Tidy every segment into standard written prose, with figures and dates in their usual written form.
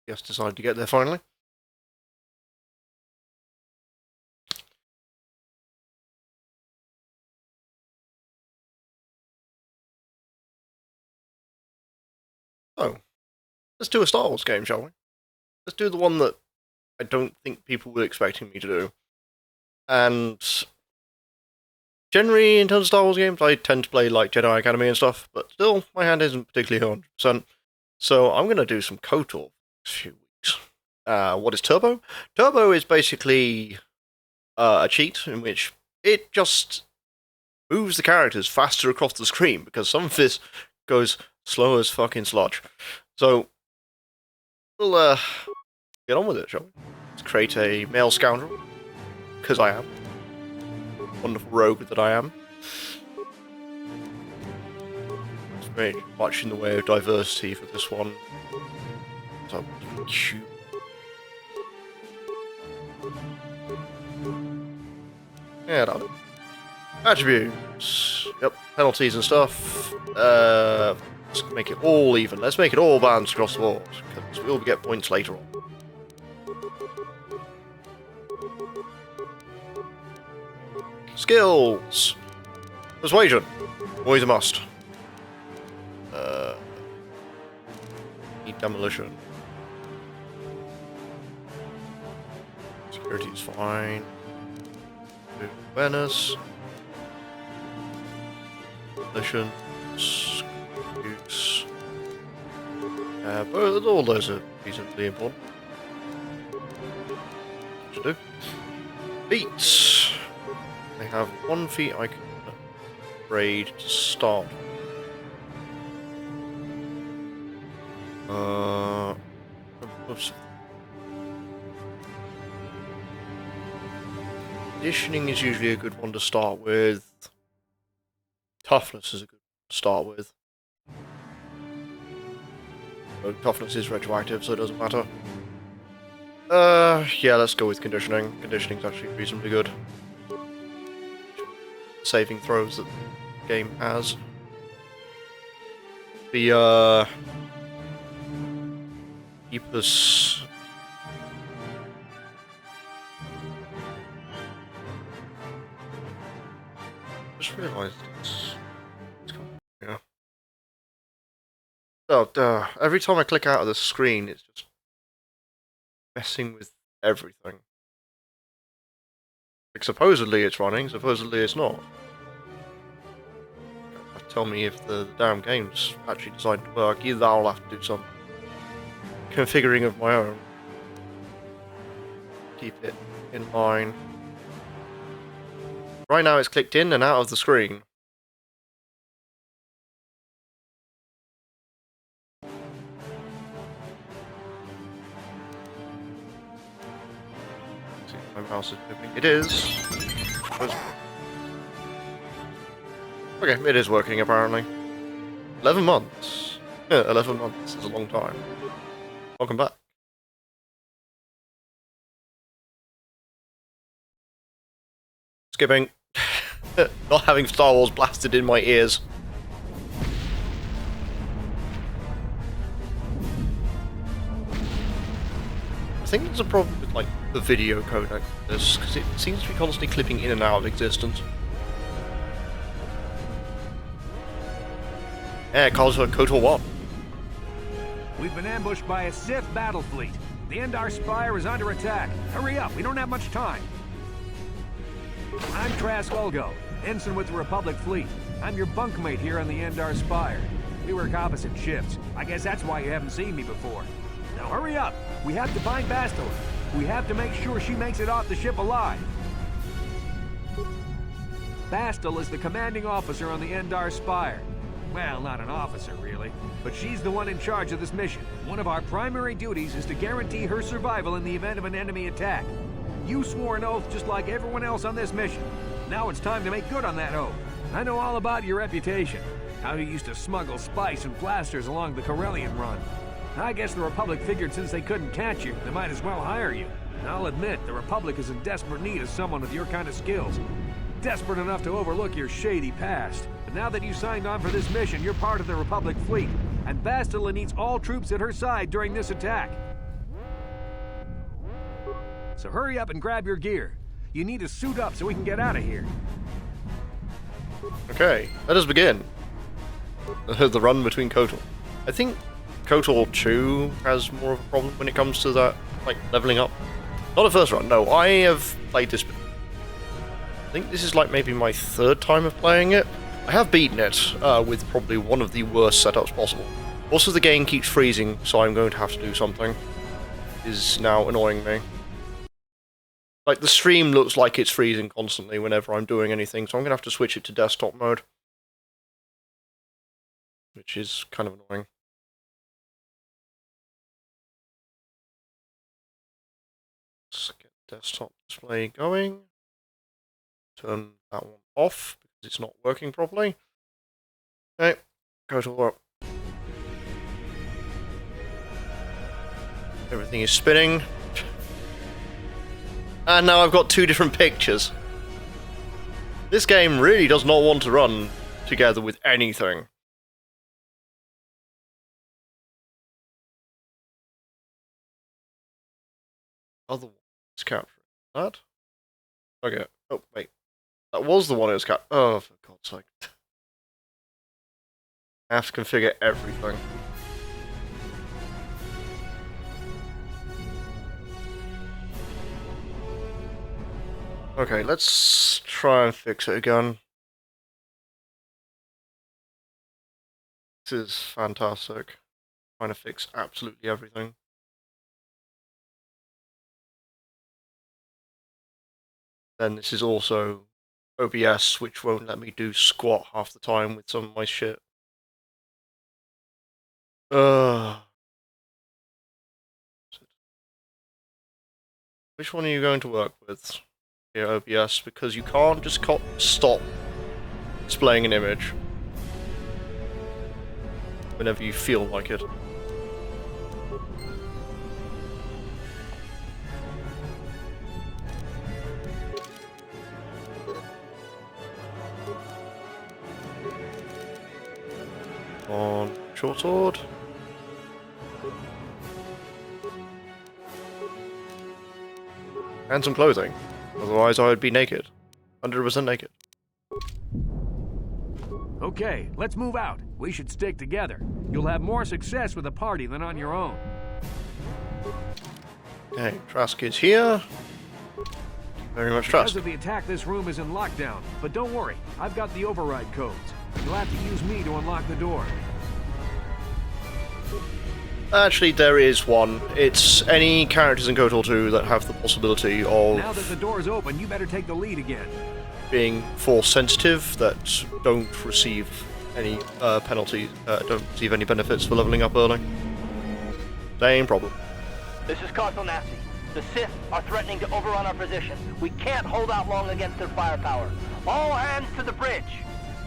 Just decided to get there finally. Oh, let's do a Star Wars game, shall we? Let's do the one that I don't think people were expecting me to do. And generally, in terms of Star Wars games, I tend to play like Jedi Academy and stuff, but still, my hand isn't particularly 100%. So I'm going to do some KOTOR next few weeks. What is Turbo? Turbo is basically a cheat in which it just moves the characters faster across the screen because some of this goes slow as fucking sludge. So we'll get on with it, shall we? Let's create a male scoundrel, because I am. Wonderful rogue that I am. There's very much in the way of diversity for this one. So cute. Yeah, that. Attributes. Yep, penalties and stuff. Let's make it all even. Let's make it all balanced across the board, because we'll get points later on. Skills! Persuasion. Always a must. Need demolition. Security is fine. Awareness. Demolition. Use. But all those are reasonably important. Should do. Beats. They have one feat I can upgrade to start. Oops. Conditioning is usually a good one to start with. Toughness is a good one to start with. But toughness is retroactive, so it doesn't matter. Yeah, let's go with conditioning. Conditioning's actually reasonably good. Saving throws that the game has. The keep us. Just realised it's yeah. Oh, every time I click out of the screen, it's just messing with everything. Like, supposedly it's running, supposedly it's not. Tell me if the damn game's actually designed to work. Either I'll have to do some configuring of my own. Keep it in line. Right now it's clicked in and out of the screen. See if my mouse is moving. It is. Okay, it is working apparently. 11 months. Yeah, 11 months is a long time. Welcome back. Skipping. Not having Star Wars blasted in my ears. I think there's a problem with, like, the video codec of this, because it seems to be constantly clipping in and out of existence. Yeah, it calls her KOTOR 1. We've been ambushed by a Sith battle fleet. The Endar Spire is under attack. Hurry up, we don't have much time. I'm Trask Ulgo, ensign with the Republic fleet. I'm your bunkmate here on the Endar Spire. We work opposite shifts. I guess that's why you haven't seen me before. Now hurry up. We have to find Bastila. We have to make sure she makes it off the ship alive. Bastila is the commanding officer on the Endar Spire. Well, not an officer, really, but she's the one in charge of this mission. One of our primary duties is to guarantee her survival in the event of an enemy attack. You swore an oath just like everyone else on this mission. Now it's time to make good on that oath. I know all about your reputation, how you used to smuggle spice and blasters along the Corellian run. I guess the Republic figured since they couldn't catch you, they might as well hire you. I'll admit, the Republic is in desperate need of someone with your kind of skills. Desperate enough to overlook your shady past. But now that you signed on for this mission, you're part of the Republic fleet, and Bastila needs all troops at her side during this attack. So hurry up and grab your gear. You need to suit up so we can get out of here. Okay, let us begin. The run between KOTOR. I think KOTOR 2 has more of a problem when it comes to that, like, leveling up. Not the first run, no, I have played this. I think this is like maybe my third time of playing it. I have beaten it with probably one of the worst setups possible. Also, the game keeps freezing, so I'm going to have to do something. It is now annoying me. Like, the stream looks like it's freezing constantly whenever I'm doing anything, so I'm going to have to switch it to desktop mode. Which is kind of annoying. Let's get desktop display going. Turn that one off because it's not working properly. Okay, go to work. Everything is spinning. And now I've got two different pictures. This game really does not want to run together with anything. Other one is capturing that. Okay. Oh, wait. That was the one it was capturing. Oh, for God's sake. I have to configure everything. Okay, let's try and fix it again. This is fantastic. Trying to fix absolutely everything. Then this is also OBS, which won't let me do squat half the time with some of my shit. Which one are you going to work with here, OBS? Because you can't just stop displaying an image whenever you feel like it. On short sword. And some clothing. Otherwise I would be naked. 100% naked. Okay, let's move out. We should stick together. You'll have more success with a party than on your own. Okay, Trask is here. Very much Trask. Because of the attack, this room is in lockdown. But don't worry, I've got the override codes. You'll have to use me to unlock the door. Actually, there is one. It's any characters in KOTOR 2 that have the possibility of... Now that the door's open, you better take the lead again. ...being force sensitive, that don't receive any penalties, don't receive any benefits for leveling up early. Same problem. This is Carthel Nassi. The Sith are threatening to overrun our position. We can't hold out long against their firepower. All hands to the bridge!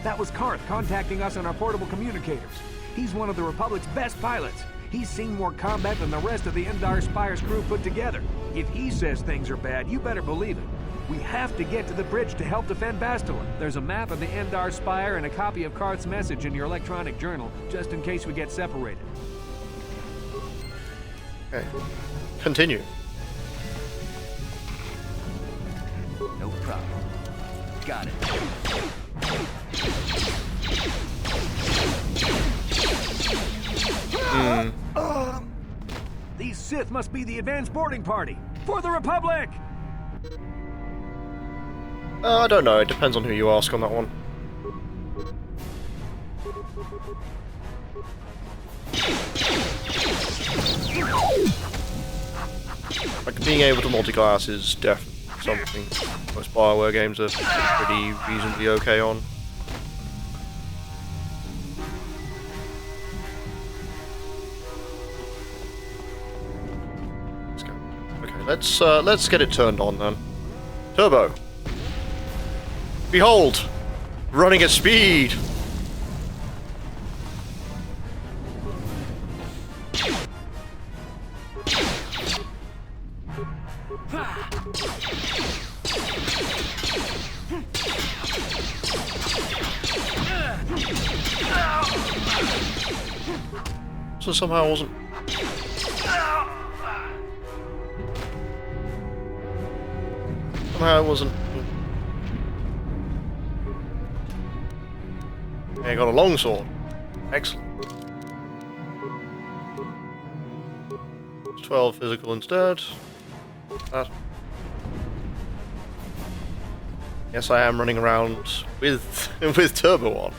That was Karth contacting us on our portable communicators. He's one of the Republic's best pilots. He's seen more combat than the rest of the Endar Spire's crew put together. If he says things are bad, you better believe it. We have to get to the bridge to help defend Bastila. There's a map of the Endar Spire and a copy of Karth's message in your electronic journal, just in case we get separated. Okay. Continue. No problem. Got it. These Sith must be the advanced boarding party. For the Republic! I don't know, it depends on who you ask on that one. Like, being able to multi-class is definitely something most Bioware games are pretty reasonably okay on. Let's go. Okay, let's get it turned on then. Turbo. Behold! Running at speed! So somehow I wasn't... somehow it wasn't. I got a longsword. Excellent. 12 physical instead. That. Yes, I am running around with with turbo on.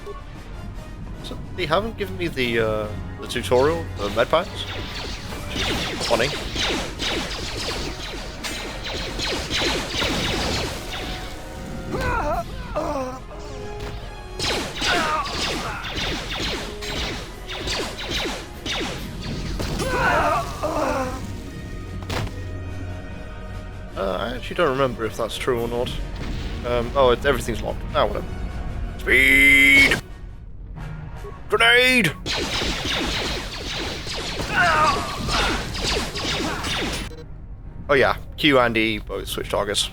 So they haven't given me the tutorial, the med packs. Funny. I actually don't remember if that's true or not. Everything's locked. Ah, whatever. Speed! Grenade! Oh yeah, Q and E both switch targets.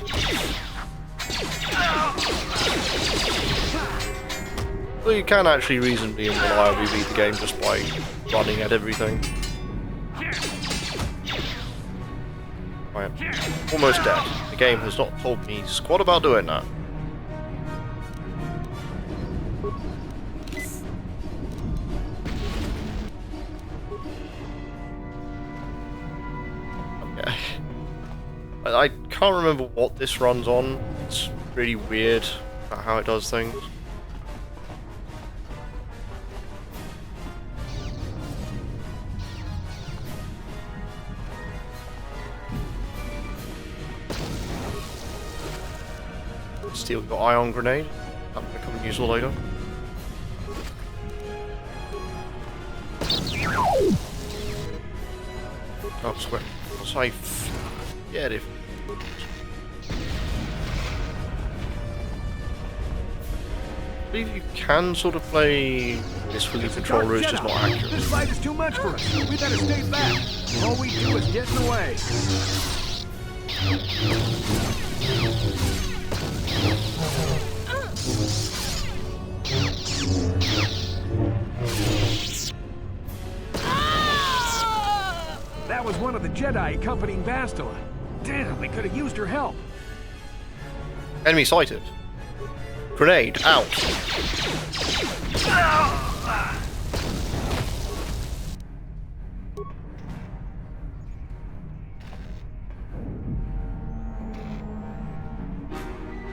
So you can actually reasonably and reliably beat the game just by running at everything. I am almost dead. The game has not told me squat about doing that. Okay. I can't remember what this runs on. It's really weird about how it does things. Steal your ion grenade. That might become useful later. Oh, sweat. Safe. Get it. I believe you can sort of play this with the controller, it's just not accurate. This fight is too much for us. We better stay back. All we do is get in the way. That was one of the Jedi accompanying Bastila. Damn, they could have used her help. Enemy sighted. Grenade, out.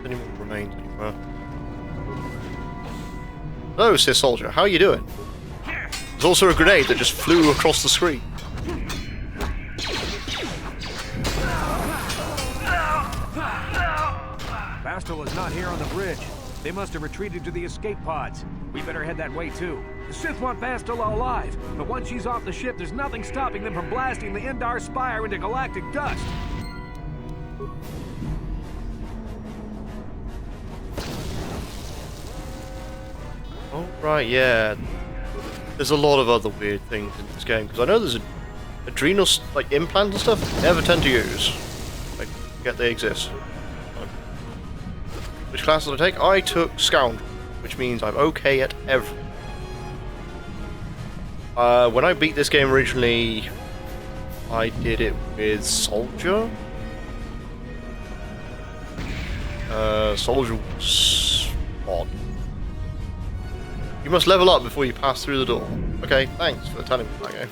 Any more remains anywhere? Hello, Sith soldier. How are you doing? There's also a grenade that just flew across the screen. Bastila's not here on the bridge. They must have retreated to the escape pods. We better head that way too. The Sith want Bastila alive, but once she's off the ship, there's nothing stopping them from blasting the Endar Spire into galactic dust. Oh, right, yeah. There's a lot of other weird things in this game, because I know there's adrenal, like, implants and stuff I never tend to use. I forget they exist. Which class did I take? I took Scoundrel, which means I'm okay at everything. When I beat this game originally, I did it with Soldier. Soldier was odd. You must level up before you pass through the door. Okay, thanks for telling me that game.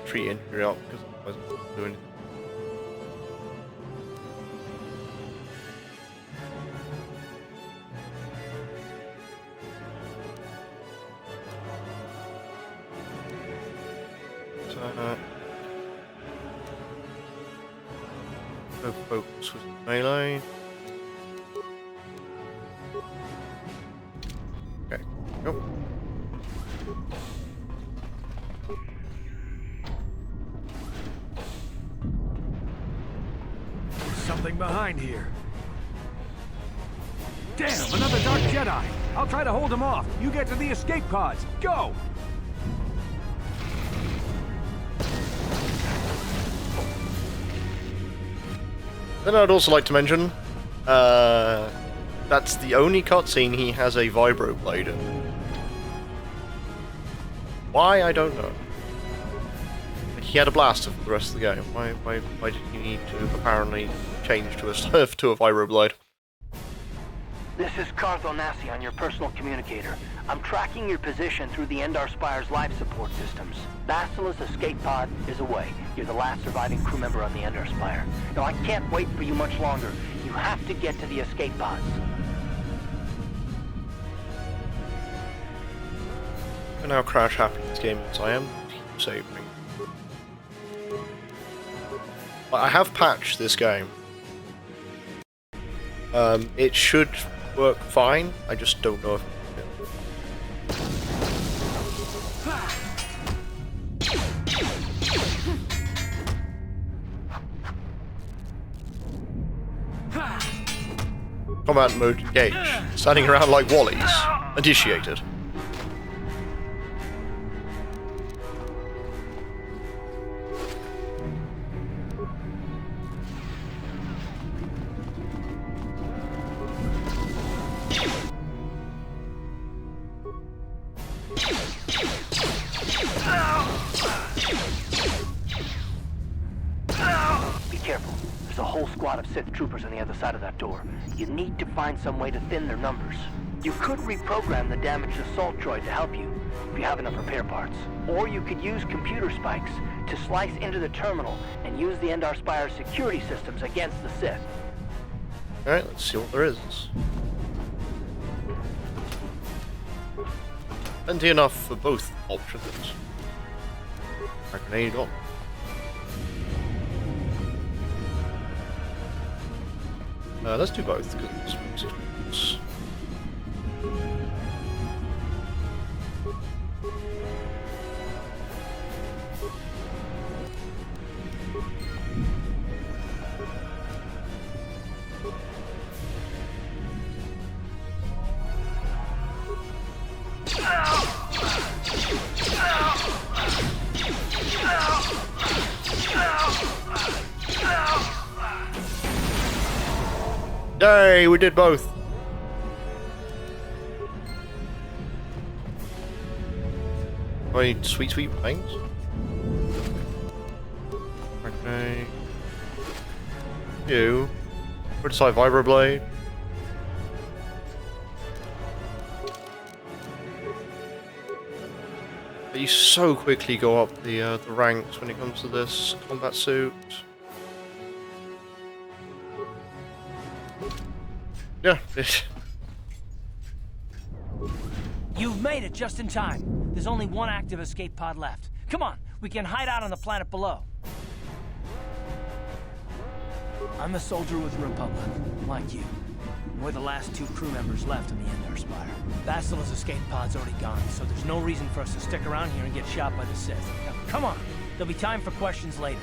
Tree injury up because I wasn't doing anything. Go focus with melee. Okay, go. Something behind here. Damn, another Dark Jedi. I'll try to hold him off. You get to the escape pods. Go! Then I'd also like to mention, That's the only cutscene he has a vibroblade in. Why, I don't know. He had a blaster for the rest of the game. Why did he need to apparently change to a vibroblade? This is Carthel Nassi on your personal communicator. I'm tracking your position through the Endar Spire's life support systems. Basilisk escape pod is away. You're the last surviving crew member on the Endar Spire. Now, I can't wait for you much longer. You have to get to the escape pods. And now crash happened in this game, so I am saving. I have patched this game. It should work fine. I just don't know if combat mode engaged. Standing around like Wallies. Initiated. Be careful. There's a whole squad of Sith troopers on the other side of that door. You need to find some way to thin their numbers. You could reprogram the damaged assault droid to help you, if you have enough repair parts. Or you could use computer spikes to slice into the terminal and use the Endar Spire's security systems against the Sith. Alright, let's see what there is. Plenty enough for both options. A grenade on. Let's do both, because it's Yay, we did both. I sweet things. Okay. You. Criticize Vibroblade. You so quickly go up the ranks when it comes to this combat suit. Yeah. You've made it just in time. There's only one active escape pod left. Come on, we can hide out on the planet below. I'm a soldier with the Republic, like you. We're the last two crew members left on the Endar Spire. Basilisk's escape pod's already gone, so there's no reason for us to stick around here and get shot by the Sith. Now, come on, there'll be time for questions later.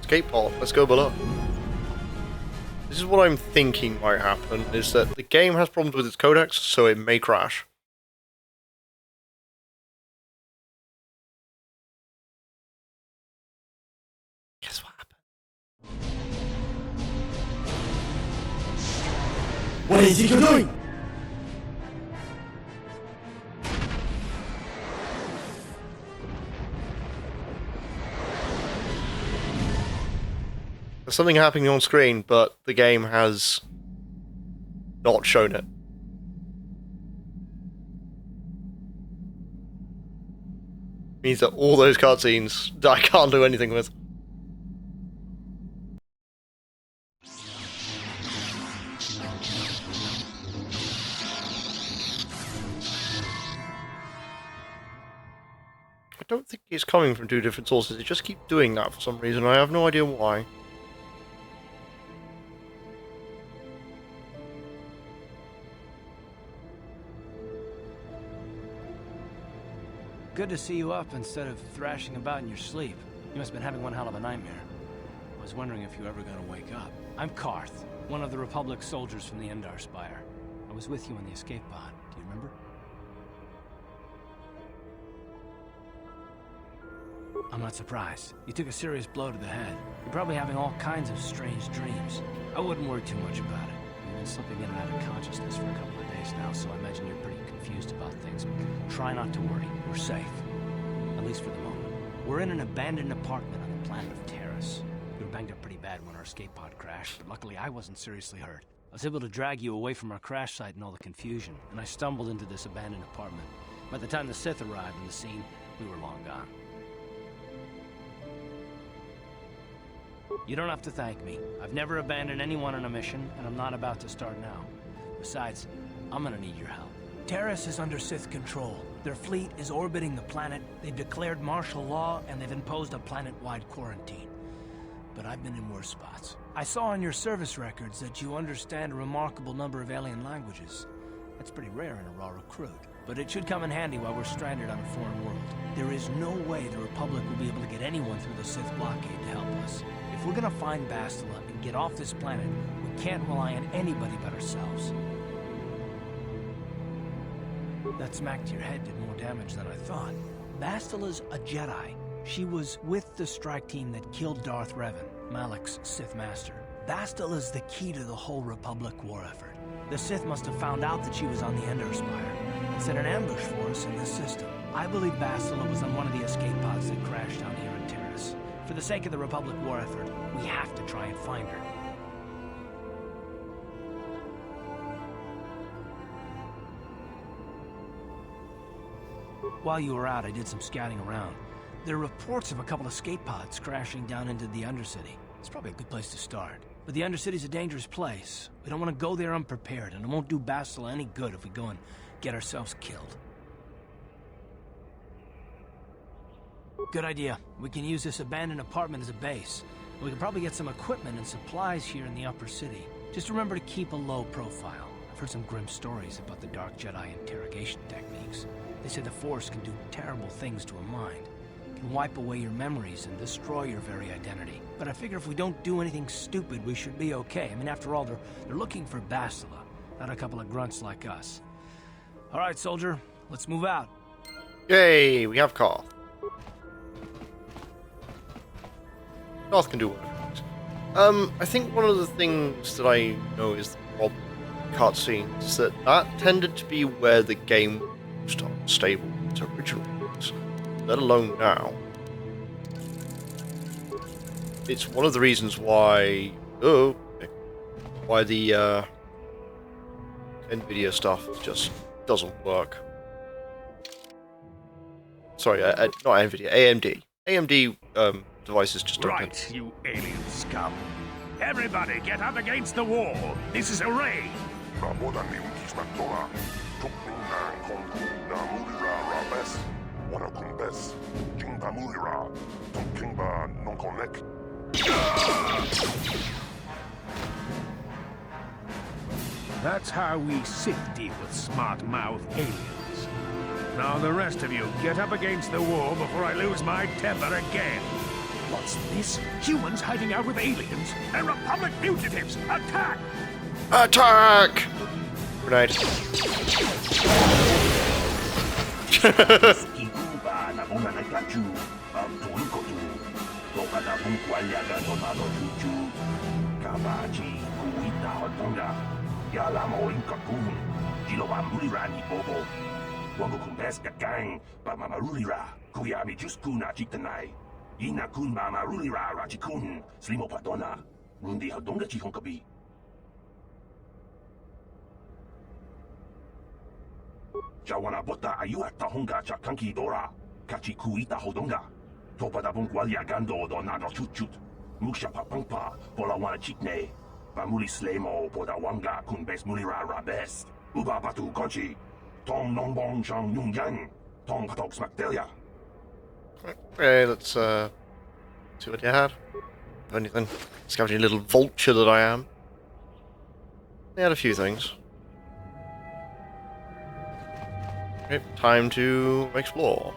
Escape pod, let's go below. This is what I'm thinking might happen, is that the game has problems with its codecs, so it may crash. Guess what happened? What is it you're doing? There's something happening on screen, but the game has not shown it. Means that all those cutscenes I can't do anything with. I don't think it's coming from two different sources. It just keeps doing that for some reason. I have no idea why. Good to see you up instead of thrashing about in your sleep. You must have been having one hell of a nightmare. I was wondering if you were ever going to wake up. I'm Carth, one of the Republic soldiers from the Endar Spire. I was with you in the escape pod. Do you remember? I'm not surprised. You took a serious blow to the head. You're probably having all kinds of strange dreams. I wouldn't worry too much about it. You've been slipping in and out of consciousness for a couple of days now, so I imagine you're pretty confused about things. Try not to worry. We're safe. At least for the moment. We're in an abandoned apartment on the planet of Terrace. We were banged up pretty bad when our escape pod crashed, but luckily I wasn't seriously hurt. I was able to drag you away from our crash site and all the confusion, and I stumbled into this abandoned apartment. By the time the Sith arrived on the scene, we were long gone. You don't have to thank me. I've never abandoned anyone on a mission, and I'm not about to start now. Besides, I'm gonna need your help. Terrace is under Sith control. Their fleet is orbiting the planet, they've declared martial law, and they've imposed a planet-wide quarantine. But I've been in worse spots. I saw on your service records that you understand a remarkable number of alien languages. That's pretty rare in a raw recruit. But it should come in handy while we're stranded on a foreign world. There is no way the Republic will be able to get anyone through the Sith blockade to help us. If we're gonna find Bastila and get off this planet, we can't rely on anybody but ourselves. That smack to your head did more damage than I thought. Bastila's a Jedi. She was with the strike team that killed Darth Revan, Malak's Sith master. Bastila's the key to the whole Republic war effort. The Sith must have found out that she was on the Endar Spire and set an ambush for us in this system. I believe Bastila was on one of the escape pods that crashed down here in Terrace. For the sake of the Republic war effort, we have to try and find her. While you were out, I did some scouting around. There are reports of a couple of escape pods crashing down into the Undercity. It's probably a good place to start. But the Undercity's a dangerous place. We don't want to go there unprepared, and it won't do Bastila any good if we go and get ourselves killed. Good idea. We can use this abandoned apartment as a base. We can probably get some equipment and supplies here in the upper city. Just remember to keep a low profile. I've heard some grim stories about the Dark Jedi interrogation techniques. They say the Force can do terrible things to a mind. It can wipe away your memories and destroy your very identity. But I figure if we don't do anything stupid, we should be okay. I mean, after all, they're looking for Bastila, not a couple of grunts like us. All right, soldier, let's move out. Yay, we have Carth. Carth can do whatever. I think one of the things that I know is the problem with cutscenes, that tended to be where the game was stable to original was, let alone now. It's one of the reasons why the Nvidia stuff just doesn't work. Sorry, not Nvidia, AMD. AMD devices just don't. Right, you alien scum. Everybody get up against the wall. This is a raid. That's how we Sith deal with smart-mouthed aliens. Now the rest of you, get up against the wall before I lose my temper again. What's this? Humans hiding out with aliens? They're Republic fugitives! Attack! Attack! Grenade. Jawana bota ayuak tahonga chakanki dora. Kachi kuita hodonga. Topa da bungwalia gando do nado chuchut. Muksha papangpa polawana chitne. Pamuli slemo podawanga kun bes mulira rabes. Uba batu konchi. Tong nongbong shang yung yang. Tong patok smakdelia. Okay, let's see what you had. If anything, scavenging little vulture that I am. They had a few things. Okay, time to explore.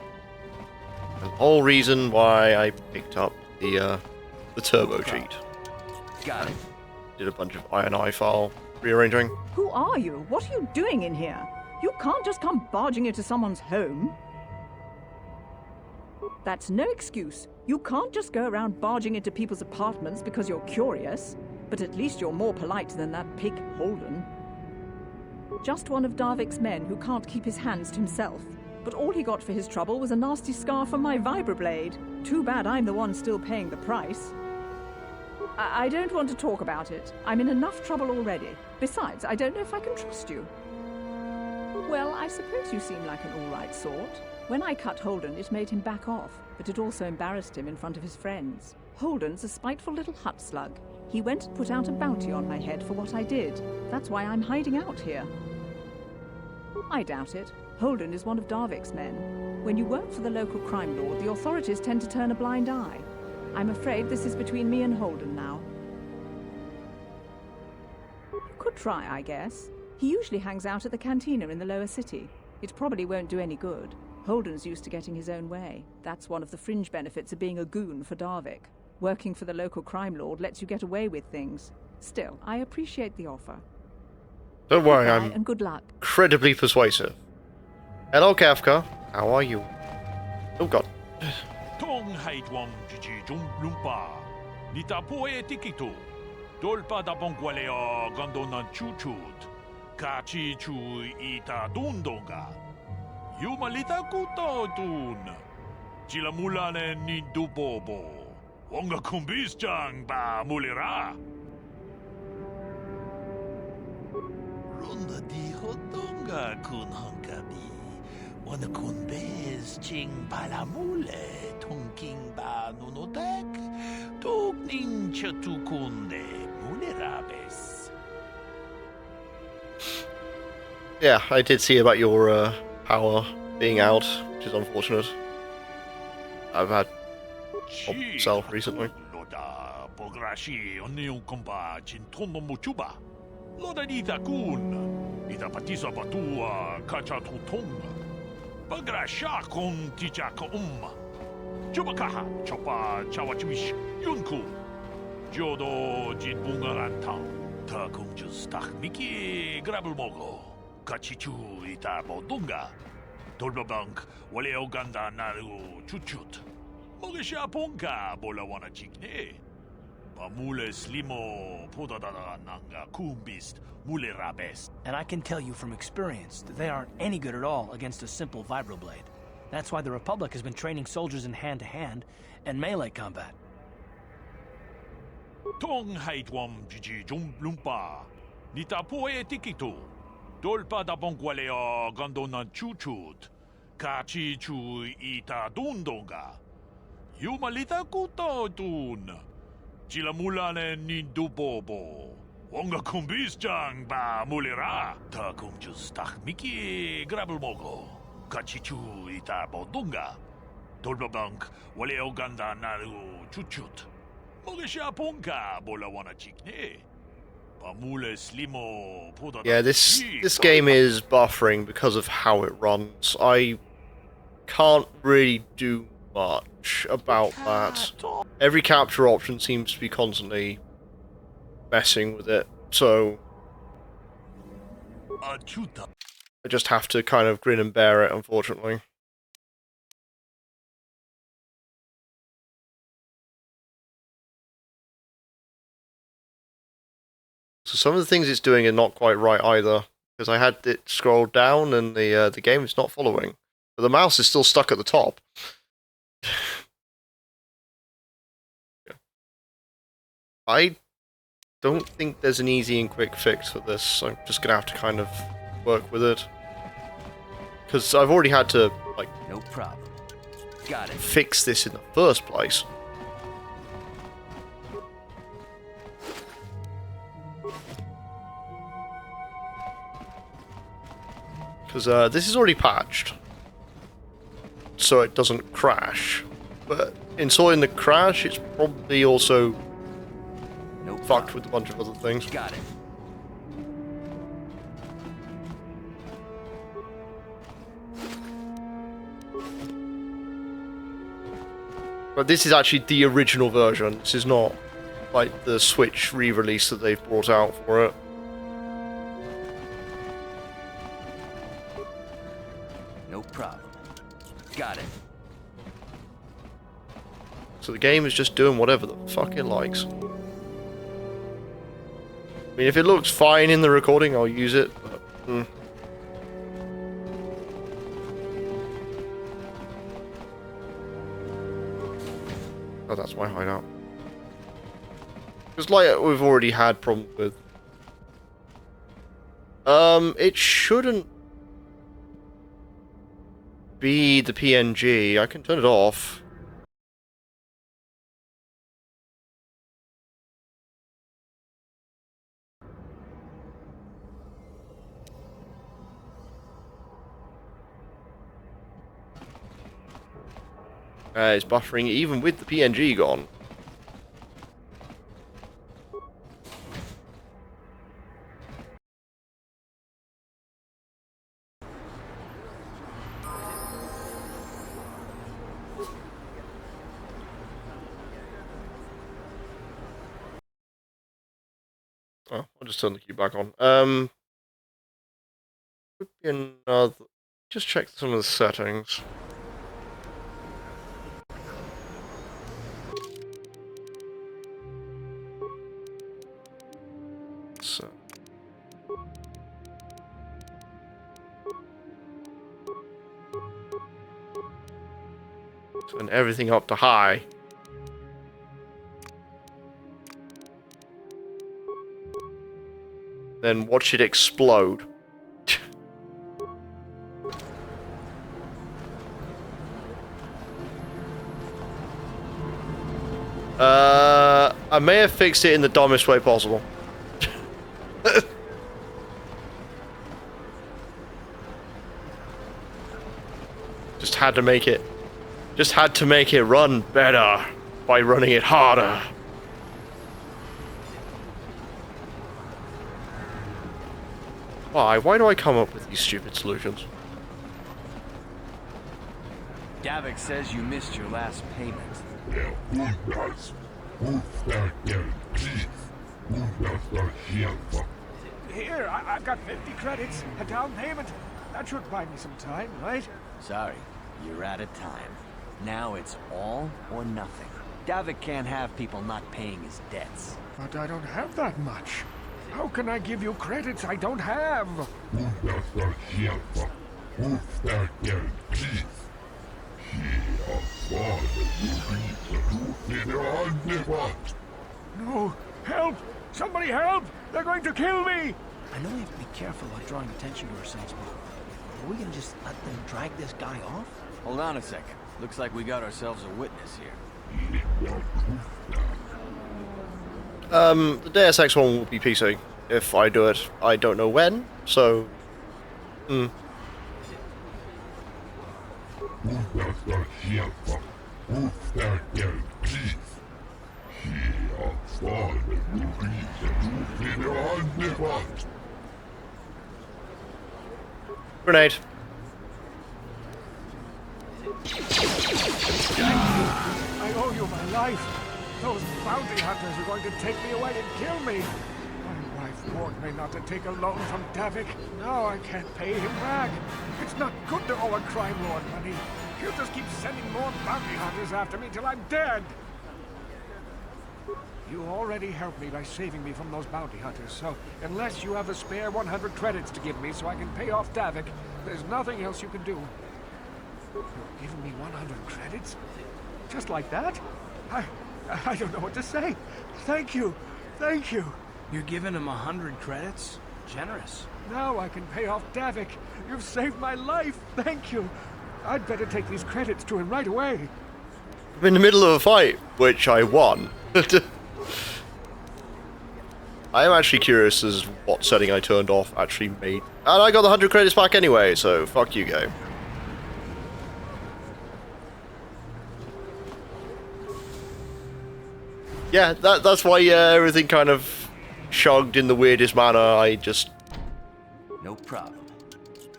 And the whole reason why I picked up the turbo cheat. Got it. Did a bunch of INI file rearranging. Who are you? What are you doing in here? You can't just come barging into someone's home. That's no excuse. You can't just go around barging into people's apartments because you're curious. But at least you're more polite than that pig Holden. Just one of Darvik's men who can't keep his hands to himself. But all he got for his trouble was a nasty scar from my vibroblade. Too bad I'm the one still paying the price. I don't want to talk about it. I'm in enough trouble already. Besides, I don't know if I can trust you. Well, I suppose you seem like an all-right sort. When I cut Holden, it made him back off, but it also embarrassed him in front of his friends. Holden's a spiteful little hut slug. He went and put out a bounty on my head for what I did. That's why I'm hiding out here. I doubt it. Holden is one of Darvik's men. When you work for the local crime lord, the authorities tend to turn a blind eye. I'm afraid this is between me and Holden now. You could try, I guess. He usually hangs out at the cantina in the lower city. It probably won't do any good. Holden's used to getting his own way. That's one of the fringe benefits of being a goon for Darvik. Working for the local crime lord lets you get away with things. Still, I appreciate the offer. Don't worry, Goodbye I'm and good luck. incredibly persuasive. Hello, Kafka. How are you? Oh god. Tong haitwam jiji jum lumpa. Nita poe tikitu. Dolpa da bongwaleo gondona chuchut. Kachi chu ita dundonga. Yumalita kuto tun. Chilamulane ni dubobo. Wonga kumbis jang ba mulira. Runda di hodonga kun hankabi. Wana kun bez ching palamule. Tongking ba nunotek. Tok nincha tukunde mulirabes. Yeah, I did see about your power being out, which is unfortunate. I've had myself recently. Loda pograshi onion komba jintono muchuba. Loda nita kun. Nita patisa batua kacha tutonga. Pagrasha kon tichaka Chubakaha chopa chawachwish yunku. Jodo jinbunga antang. Ta kung justak miki grabel mogo. Kachichu ita bodunga. Tolbabank wale oganda naru chuchut. Mogesha ponka bola wana chikne. Pamule slimo podadada nanga kumbist mule rabes. And I can tell you from experience that they aren't any good at all against a simple vibroblade. That's why the Republic has been training soldiers in hand-to-hand and melee combat. Tong haitwam jiji jum lumpa. Nita poe tikitu. Dolpa da bongwaleo gondona chuchut. Kachi chu ita dundonga. Yumalita kuto tun. Chilamulane ni dubobo. Wonga kumbis jang ba mulira. Ta kung justak miki grabel mogo. Kachichu ita bodunga. Dolbabank wale oganda naru chuchut. Mogesha ponka bola wana chikne. Pamule slimo podada. Yeah, this game is buffering because of how it runs. I can't really do much about that. Every capture option seems to be constantly messing with it, so I just have to kind of grin and bear it, unfortunately. So some of the things it's doing are not quite right either, because I had it scroll down and the game is not following. But the mouse is still stuck at the top. I don't think there's an easy and quick fix for this, so I'm just gonna have to kind of work with it. Because I've already had to, like, No problem. Got it. fix this in the first place. Because this is already patched, so it doesn't crash. But in sorting the crash, it's probably also fucked with a bunch of other things. Got it. But this is actually the original version. This is not like the Switch re-release that they've brought out for it. No problem. Got it. So the game is just doing whatever the fuck it likes. I mean, if it looks fine in the recording, I'll use it, but... Oh, that's my hideout. Because like we've already had problems with... it shouldn't be the PNG. I can turn it off. It's buffering even with the PNG gone. Oh, I'll just turn the queue back on. Could be another... Just check some of the settings. So... Turn everything up to high. Then watch it explode. I may have fixed it in the dumbest way possible. Just had to make it run better by running it harder. Why? Why do I come up with these stupid solutions? Davik says you missed your last payment. Here, I've got 50 credits, a down payment. That should buy me some time, right? Sorry, you're out of time. Now it's all or nothing. Davik can't have people not paying his debts. But I don't have that much. How can I give you credits I don't have? No! Help! Somebody help! They're going to kill me! I know we have to be careful about drawing attention to ourselves, but are we gonna just let them drag this guy off? Hold on a second. Looks like we got ourselves a witness here. The Deus Ex one will be PC if I do it. I don't know when, so... Grenade. I owe you my life. Those bounty hunters are going to take me away and kill me. My wife warned me not to take a loan from Davik. Now I can't pay him back. It's not good to owe a crime lord money. He'll just keep sending more bounty hunters after me till I'm dead. You already helped me by saving me from those bounty hunters, so unless you have a spare 100 credits to give me so I can pay off Davik, there's nothing else you can do. You're giving me 100 credits? Just like that? I don't know what to say. Thank you. Thank you. You're giving him 100 credits? Generous. Now I can pay off Davik. You've saved my life. Thank you. I'd better take these credits to him right away. I'm in the middle of a fight, which I won. I am actually curious as what setting I turned off actually made... And I got the 100 credits back anyway, so fuck you, game. Yeah, that's why everything kind of chugged in the weirdest manner. I just... No problem.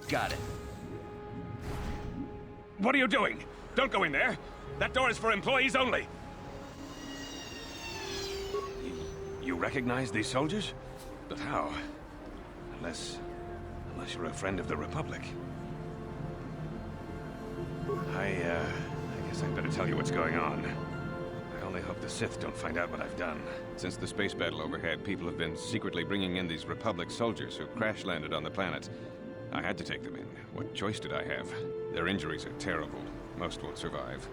Got it. What are you doing? Don't go in there. That door is for employees only. You recognize these soldiers? But how? Unless you're a friend of the Republic. I guess I'd better tell you what's going on. only hope the Sith don't find out what I've done. Since the space battle overhead, people have been secretly bringing in these Republic soldiers who crash-landed on the planet. I had to take them in. What choice did I have? Their injuries are terrible. Most won't survive.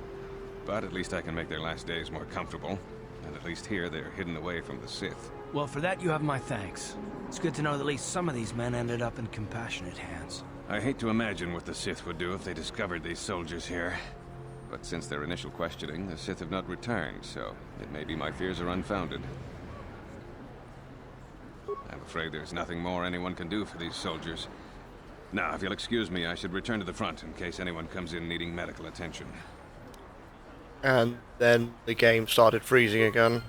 But at least I can make their last days more comfortable. And at least here, they're hidden away from the Sith. Well, for that you have my thanks. It's good to know that at least some of these men ended up in compassionate hands. I hate to imagine what the Sith would do if they discovered these soldiers here. But since their initial questioning, the Sith have not returned, so it may be my fears are unfounded. I'm afraid there's nothing more anyone can do for these soldiers. Now, if you'll excuse me, I should return to the front in case anyone comes in needing medical attention. And then the game started freezing again.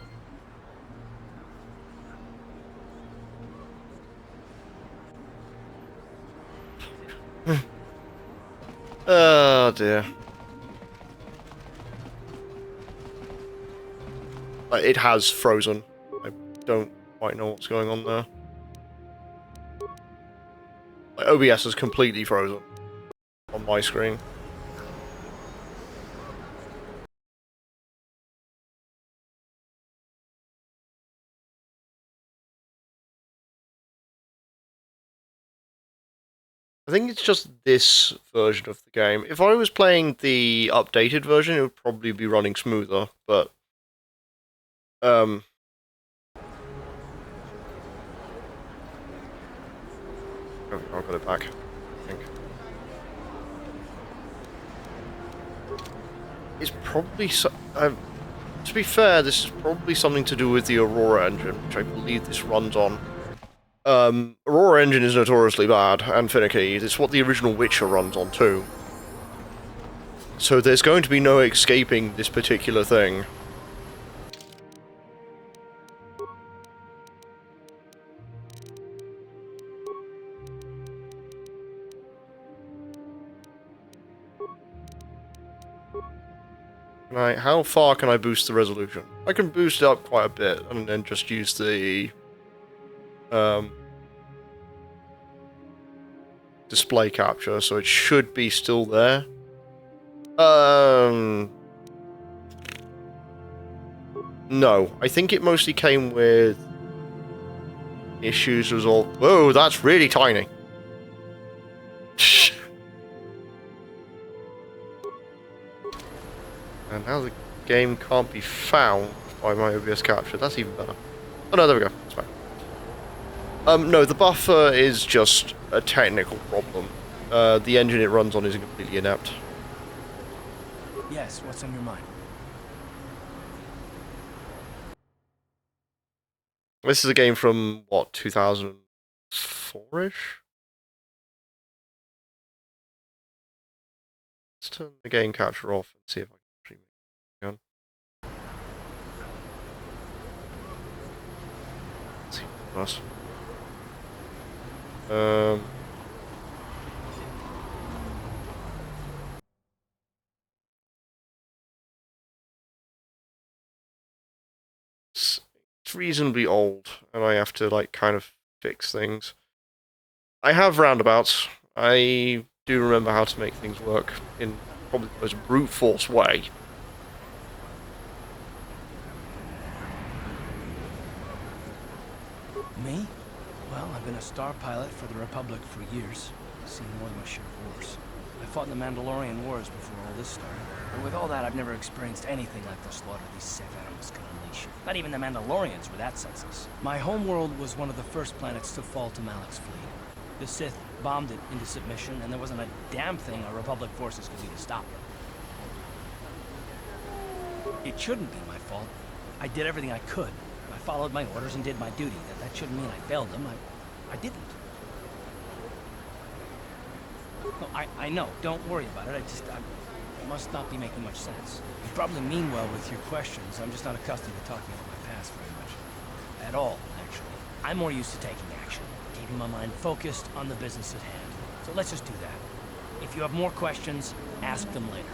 Oh dear. It has frozen. I don't quite know what's going on there. OBS is completely frozen on my screen. I think it's just this version of the game. If I was playing the updated version, it would probably be running smoother, but I'll get it back, I think. It's probably to be fair, this is probably something to do with the Aurora engine, which I believe this runs on. Aurora engine is notoriously bad and finicky. It's what the original Witcher runs on too. So there's going to be no escaping this particular thing. Right, how far can I boost the resolution? I can boost it up quite a bit and then just use the display capture, so it should be still there. No, I think it mostly came with issues resolved. Whoa, that's really tiny. And now the game can't be found by my OBS capture. That's even better. Oh no, there we go. That's fine. No, the buffer is just a technical problem. The engine it runs on is completely inept. Yes, what's on your mind? This is a game from, what, 2004-ish? Let's turn the game capture off and see if I can actually make it again. Let's see what it does. It's reasonably old, and I have to, like, kind of fix things. I have roundabouts. I do remember how to make things work in probably the most brute force way. Me? Well, I've been a star pilot for the Republic for years. Seen more than my share of wars. I fought in the Mandalorian Wars before all this started. But with all that, I've never experienced anything like the slaughter these Sith animals can unleash. Not even the Mandalorians were that senseless. My homeworld was one of the first planets to fall to Malak's fleet. The Sith bombed it into submission, and there wasn't a damn thing our Republic forces could do to stop them. It shouldn't be my fault. I did everything I could. I followed my orders and did my duty. That shouldn't mean I failed them. I didn't. No, I know. Don't worry about it. It must not be making much sense. You probably mean well with your questions. I'm just not accustomed to talking about my past very much. At all, actually. I'm more used to taking action. Keeping my mind focused on the business at hand. So let's just do that. If you have more questions, ask them later.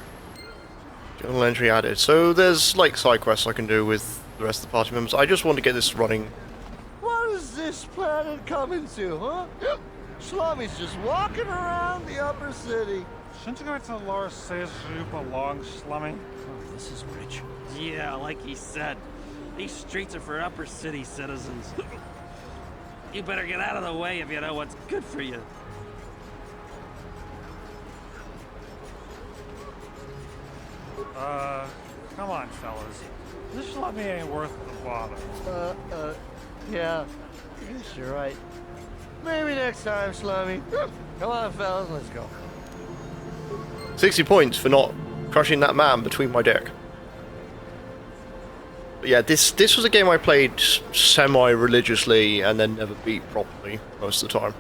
Journal entry added. So there's, like, side quests I can do with the rest of the party members. I just want to get this running. What is this planet coming to, huh? Slummy's just walking around the upper city, Shouldn't you go to the lower stairs where you belong, Slummy? Oh, this is rich. Yeah, like he said. These streets are for upper city citizens. You better get out of the way if you know what's good for you. Come on, fellas. This Slummy ain't worth the bother. Yeah. I guess you're right. Maybe next time, Slummy. Come on, fellas, let's go. 60 points for not crushing that man between my deck. But yeah, this was a game I played semi-religiously and then never beat properly most of the time.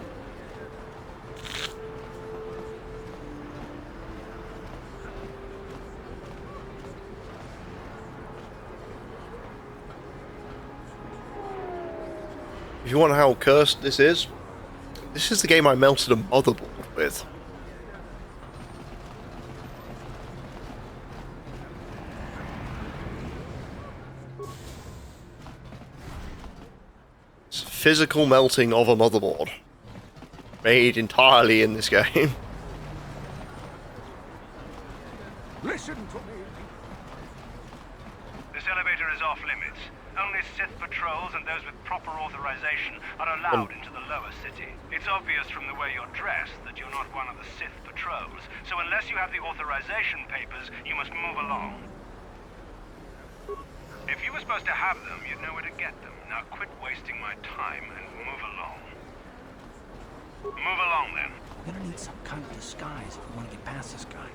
If you wonder how cursed this is the game I melted a motherboard with. It's physical melting of a motherboard. Made entirely in this game. Listen to me. This elevator is off limits. Only Sith patrols and those with proper authorization are allowed into the lower city. It's obvious from the way you're dressed that you're not one of the Sith patrols, so unless you have the authorization papers, you must move along. If you were supposed to have them, you'd know where to get them. Now quit wasting my time and move along. Move along, then. We're gonna need some kind of disguise if we want to get past this guy.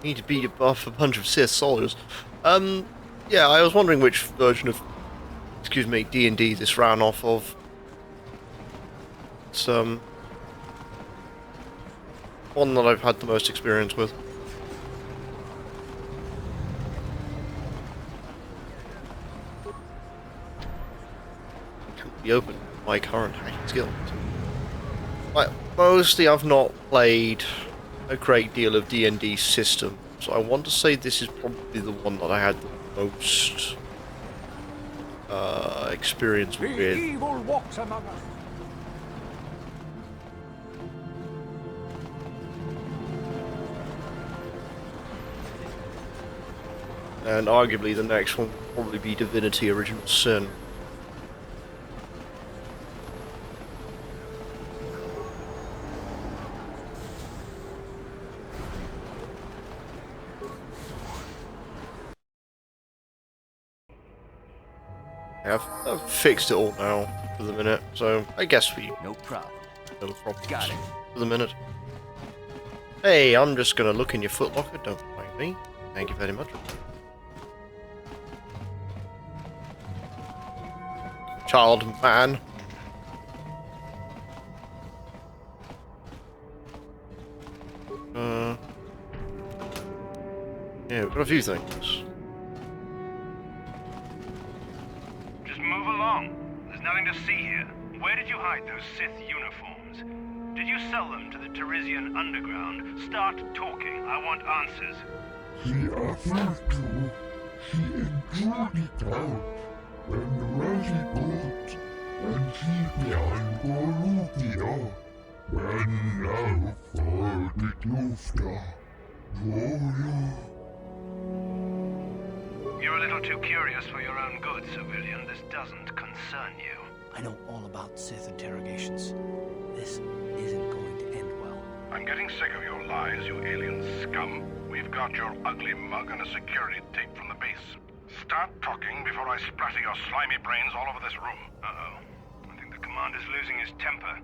Need to beat above a bunch of Sith soldiers. Yeah, I was wondering which version of, excuse me, D&D this ran off of. It's one that I've had the most experience with. Can't be open my current hacking skills. Like, mostly I've not played a great deal of D&D system, so I want to say this is probably the one that I had the most experience with. The evil walks among us. And arguably the next one will probably be Divinity Original Sin. I've fixed it all now for the minute, so I guess we... No problem. No problem. Got it. For the minute. Hey, I'm just gonna look in your footlocker, don't mind me. Thank you very much. Child man. Yeah, we've got a few things. Just move along. There's nothing to see here. Where did you hide those Sith uniforms? Did you sell them to the Teresian underground? Start talking. I want answers. The other two, she enjoyed it out when Raji got and she behind Borugia. When now for the Klufta. You're a little too curious for your own good, civilian. This doesn't concern you. I know all about Sith interrogations. This isn't going to end well. I'm getting sick of your lies, you alien scum. We've got your ugly mug and a security tape from the base. Start talking before I splatter your slimy brains all over this room. Uh-oh. I think the commander's losing his temper.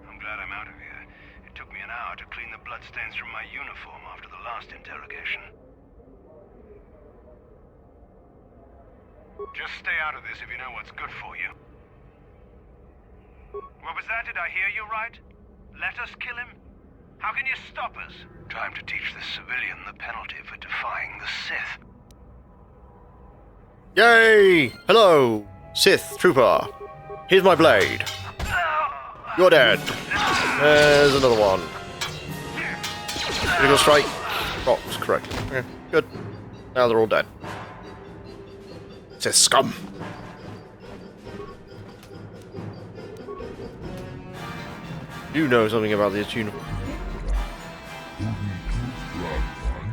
I'm glad I'm out of here. It took me an hour to clean the bloodstains from my uniform after the last interrogation. Just stay out of this if you know what's good for you. What was that? Did I hear you right? Let us kill him? How can you stop us? Time to teach this civilian the penalty for defying the Sith. Yay! Hello, Sith Trooper. Here's my blade. You're dead. There's another one. Critical strike. Rocks correctly. Okay, good. Now they're all dead. Sith scum. You know something about this uniform.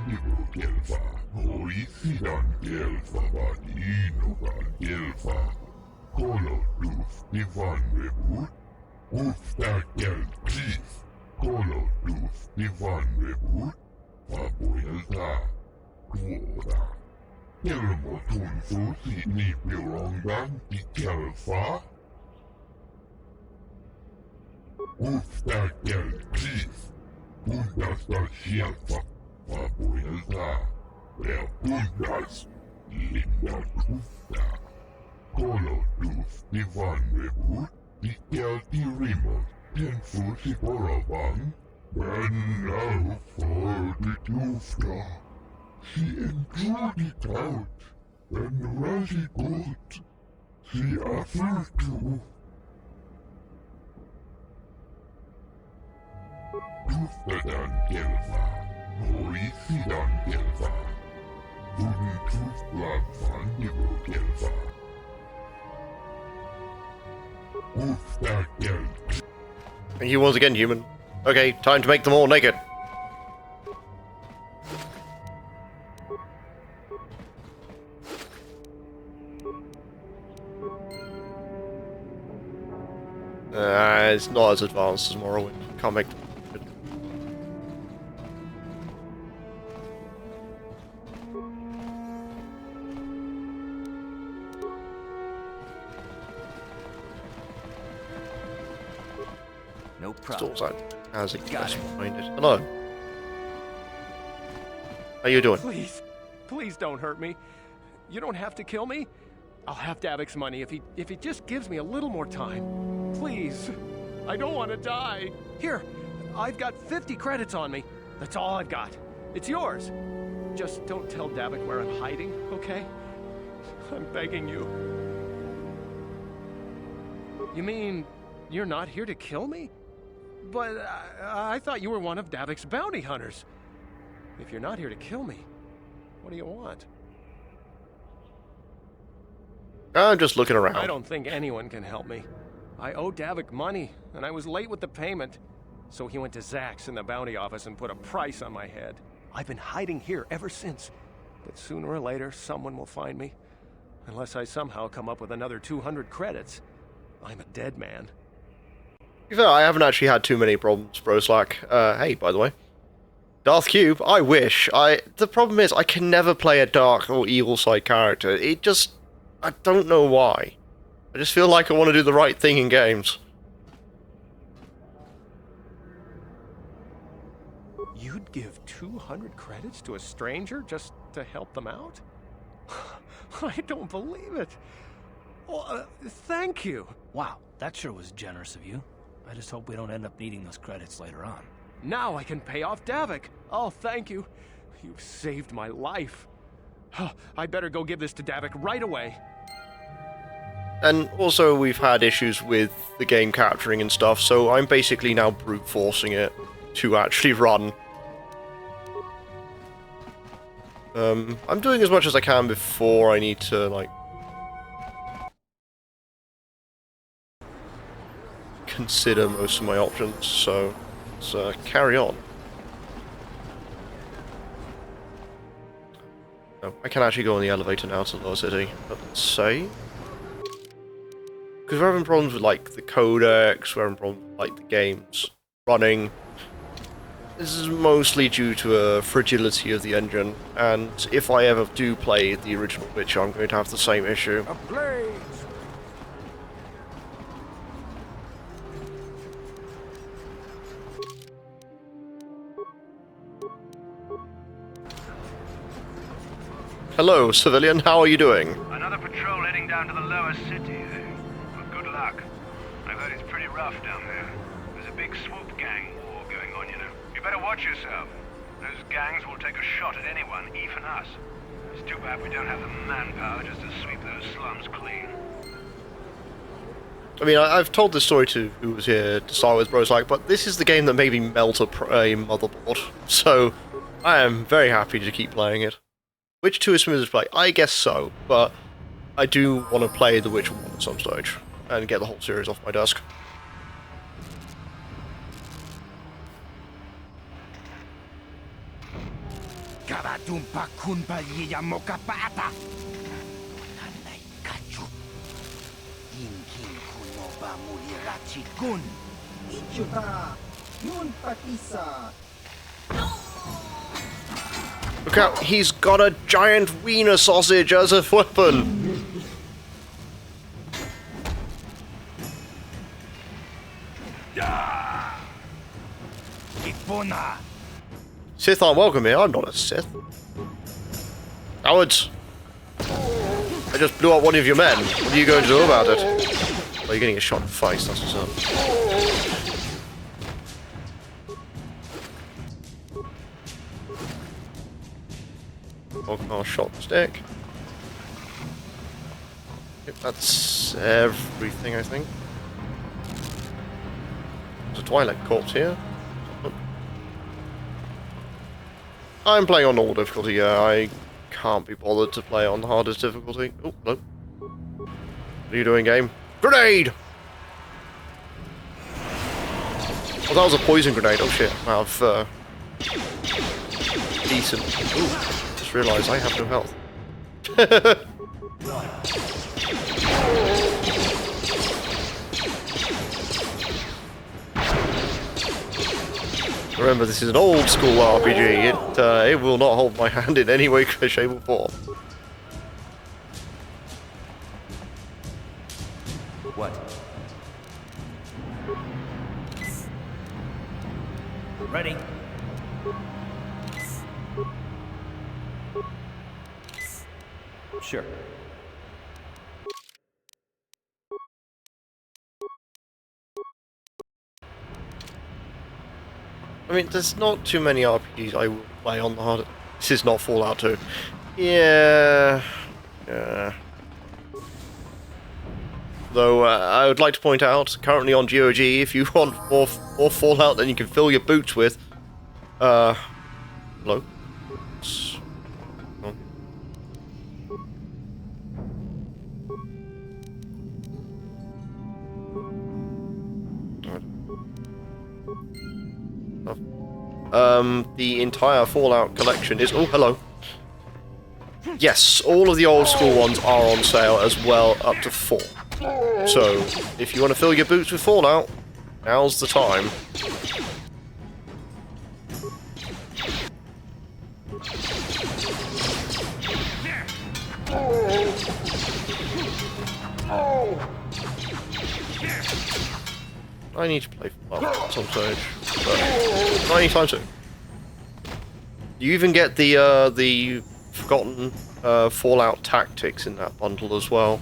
Vandivo Gelfa, Oisidan Gelfa, Vadinogan Gelfa, Koloduf Divan Rebut, Ufta Gel Chief, Koloduf Divan Rebut, Fabuelta, Tuora. Gelmo Tunfu Sini Pirongan Di Gelfa, Ufta Gel Chief, Puntas da Shelfa, Fabuelta, Puntas, Linda Tufta, Colo Duf Divan Rebut, Dikel Dirimo, Tenfu Siporavan, and now for the Tufta. She enjoyed it out, and Razi good. She offered to. Tuftadan Gelfa, Oisidan Gelfa, Wooden Tufblad Vandivo Gelfa. Ufta Gel. And you once again, human. Okay, time to make them all naked. It's not as advanced as Morrowind. Can't make them. No problem. Stalls out as it gets behind it. Hello. How you doing? Please don't hurt me. You don't have to kill me. I'll have Davik's money if he just gives me a little more time. Please. I don't want to die. Here, I've got 50 credits on me. That's all I've got. It's yours. Just don't tell Davik where I'm hiding, okay? I'm begging you. You mean you're not here to kill me? But I thought you were one of Davik's bounty hunters. If you're not here to kill me, what do you want? I'm just looking around. I don't think anyone can help me. I owe Davik money, and I was late with the payment. So he went to Zax in the bounty office and put a price on my head. I've been hiding here ever since. But sooner or later, someone will find me. Unless I somehow come up with another 200 credits. I'm a dead man. I haven't actually had too many problems, Broslack. Hey, by the way. Darth Cube, I wish. The problem is, I can never play a dark or evil side character. It just... I don't know why. I just feel like I want to do the right thing in games. You'd give 200 credits to a stranger just to help them out? I don't believe it. Well, thank you. Wow, that sure was generous of you. I just hope we don't end up needing those credits later on. Now I can pay off Davik. Oh, thank you. You've saved my life. I better go give this to Davik right away. And also, we've had issues with the game capturing and stuff, so I'm basically now brute forcing it to actually run. I'm doing as much as I can before I need to, like, consider most of my options, so let's carry on. No, I can actually go on the elevator now to Lower City, but let's say... Because we're having problems with, like, the codecs, we're having problems with, like, the games running. This is mostly due to a fragility of the engine, and if I ever do play the original Witcher, I'm going to have the same issue. Ablaze! Hello, civilian, how are you doing? Another patrol heading down to the lower city. Well, good luck. I've heard it's pretty rough down there. There's a big swoop gang war going on, you know. You better watch yourself. Those gangs will take a shot at anyone, even us. It's too bad we don't have the manpower just to sweep those slums clean. I mean, I've told this story to who was here to start with, Broslack, but this is the game that made me melt a motherboard, so I am very happy to keep playing it. Witcher 2 is smooth to play? I guess so, but I do want to play The Witcher 1 at some stage, and get the whole series off my desk. Gotta Padumpa kunpa yiya mokapata. Nanay kachu. Yinkin kunoba mulirachi kun. Ichuta. Yun patisa. Look out, he's got a giant wiener sausage as a weapon! Sith aren't welcome here, I'm not a Sith. Cowards! I just blew up one of your men. What are you going to do about it? Oh, you're getting a shot in the face, that's what's up. I'll shot the stick. Yep, that's everything, I think. There's a Twilight corpse here. I'm playing on normal difficulty, yeah. I can't be bothered to play on the hardest difficulty. Oh, no. What are you doing, game? Grenade! Oh, that was a poison grenade. Oh shit. I have decent. Ooh. Just realised I have no health. Remember, this is an old school RPG. It will not hold my hand in any way, shape, or form. What? Ready? Sure. I mean, there's not too many RPGs I will play on the hard. This is not Fallout 2. Yeah. Yeah. Though, I would like to point out, currently on GOG, if you want more Fallout than you can fill your boots with, hello? The entire Fallout collection is... Oh, hello. Yes, all of the old school ones are on sale as well, up to 4. So, if you want to fill your boots with Fallout, now's the time. I need to play Fallout at some stage, but not anytime soon. You even get the forgotten Fallout Tactics in that bundle as well.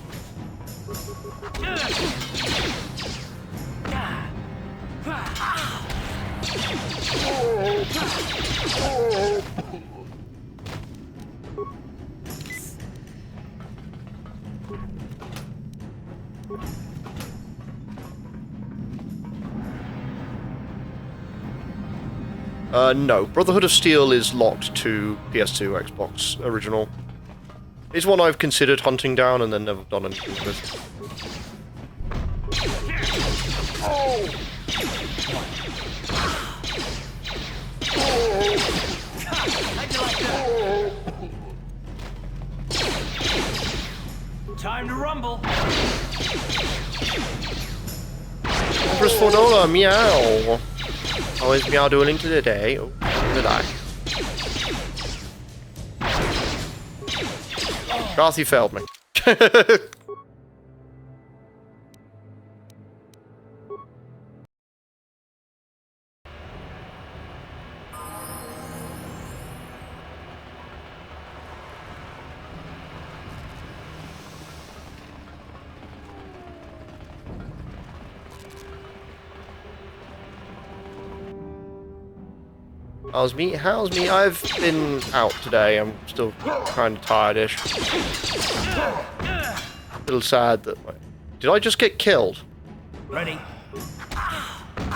No. Brotherhood of Steel is locked to PS2, Xbox original. It's one I've considered hunting down and then never done anything with. Time to rumble. Empress Fordola, meow. How is meow doing today? Oh, did I? Garth, you failed me. How's me? How's me? I've been out today. I'm still kind of tired-ish. A little sad that... Did I just get killed? Ready.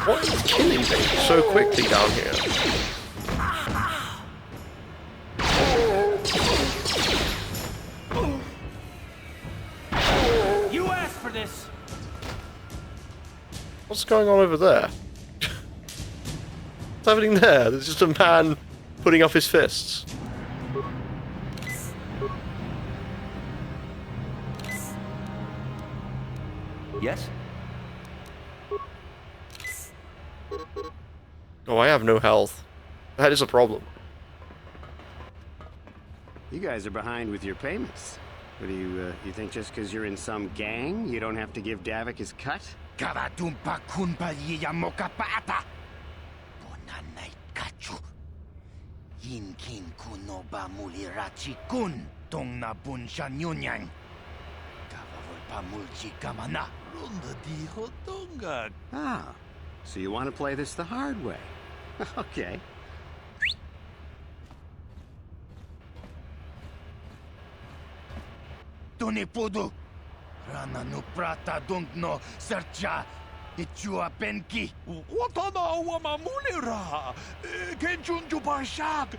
What is killing me so quickly down here? You asked for this. What's going on over there? What's happening there? There's just a man putting up his fists. Yes? Oh, I have no health. That is a problem. You guys are behind with your payments. What do you think just because you're in some gang, you don't have to give Davik his cut? Karatumpa kunpa mokapaata. Bonanay kachu. Yinkin kuno ba mulirachi kun. Tong na bunshan yunyang. Kavavol pa mulchi kamana. Ronda di hotonga. Ah, so you want to play this the hard way? Okay. Tony Pudu. Rana no prata no sercha. Ichua penki. Watana wamamulira. Kenchunju bashak.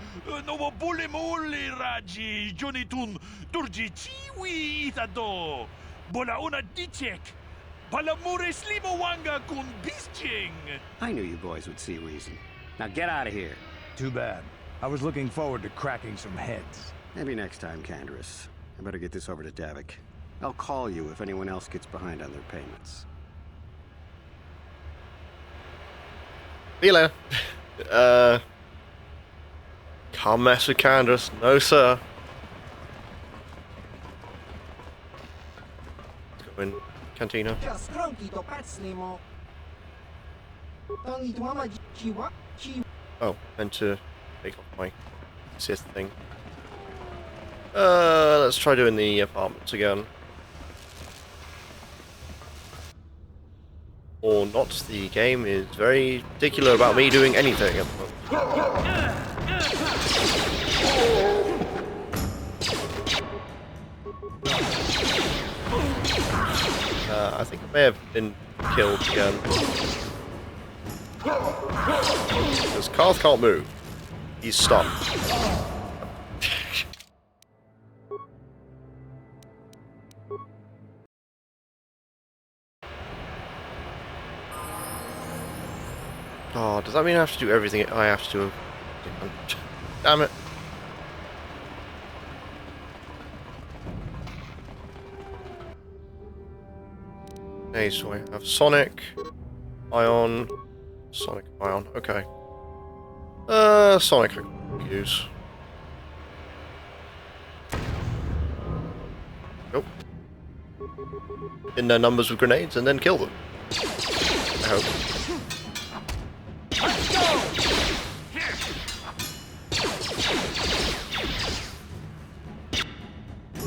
Nova bulimuli raji. Jonitun. Durji chiwi itado. Bola una dichek. Palamure slimawanga kun bisching. I knew you boys would see reason. Now get out of here. Too bad. I was looking forward to cracking some heads. Maybe next time, Canderous. I better get this over to Davik. I'll call you if anyone else gets behind on their payments. See you later. Can't mess with Candace. No, sir. Let's go in Cantina. Oh, meant to take off my Sith thing. Let's try doing the apartments again. Or not, the game is very particular about me doing anything at the moment. I think I may have been killed again. Because Karth can't move. He's stunned. Oh, does that mean I have to do everything I have to do? Damn it. Okay, so I have Sonic, Ion, Sonic, Ion, okay. Sonic I can use. Nope. In their numbers with grenades and then kill them. I hope.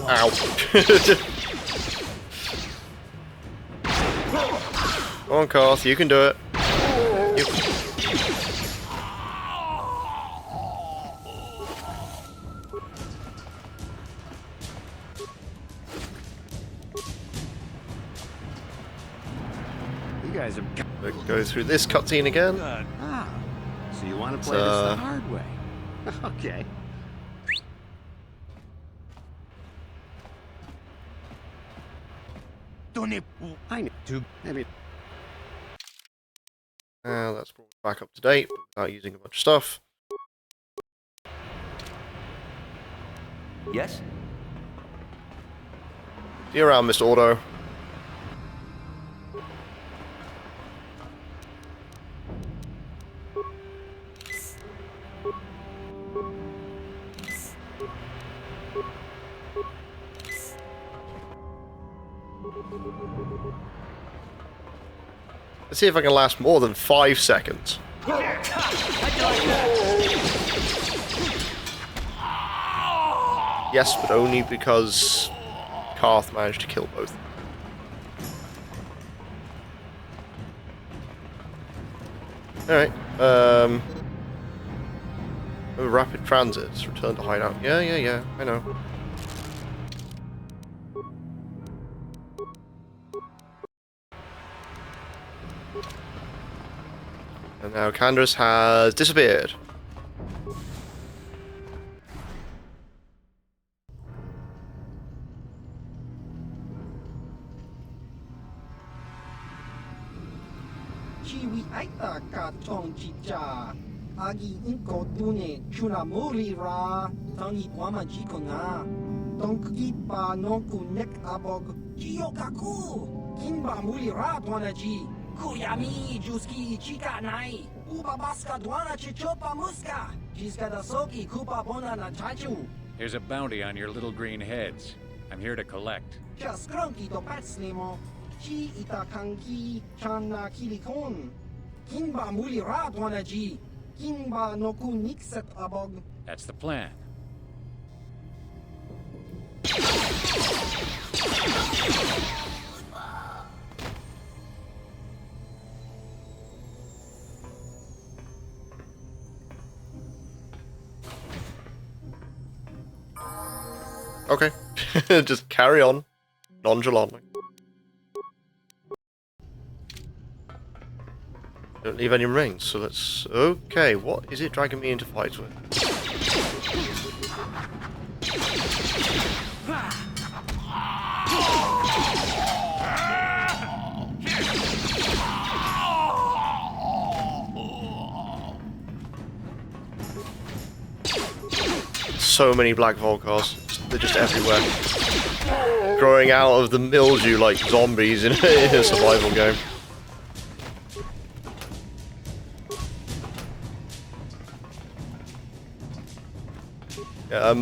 Ow. Come on, Karth, you can do it. You guys are... Go through this cutscene again. Ah, so you want to play this the hard way? Okay. I need to maybe. That's brought back up to date without using a bunch of stuff. Yes? See you around, Mr. Auto. Let's see if I can last more than 5 seconds. Yes, but only because Karth managed to kill both. Alright, rapid transits, return to hideout. Yeah, I know. And now Candace has disappeared. Chiwi aita ka chong chicha. agi inko dune chuna muri ra tangi wama jiko na. Donki pa nonku nek abog Kiyokaku! Kinba muri ra dwanaji! Kuyami juski ichika nai! Uba baska dwana chichopa muska! Jiska da soki kupa bona na chachu! Here's a bounty on your little green heads. I'm here to collect. Just skronki to patslimo! Chi itakanki chana kilikon! Kinba muri ra dwanaji! Kinba noku nikset abog! That's the plan. Okay. Just carry on. Nonchalantly. Don't leave any remains, so let's... Okay, what is it dragging me into fights with? So many black Volcars. They're just everywhere. Growing out of the mildew like zombies in a survival game. Yeah,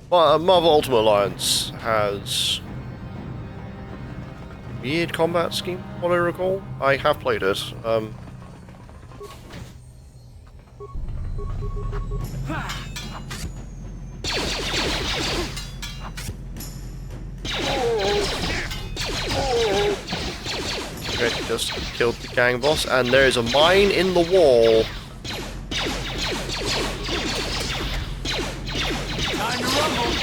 Marvel Ultimate Alliance has a weird combat scheme, what I recall. I have played it. Okay, just killed the gang boss, and there is a mine in the wall. Time to rumble!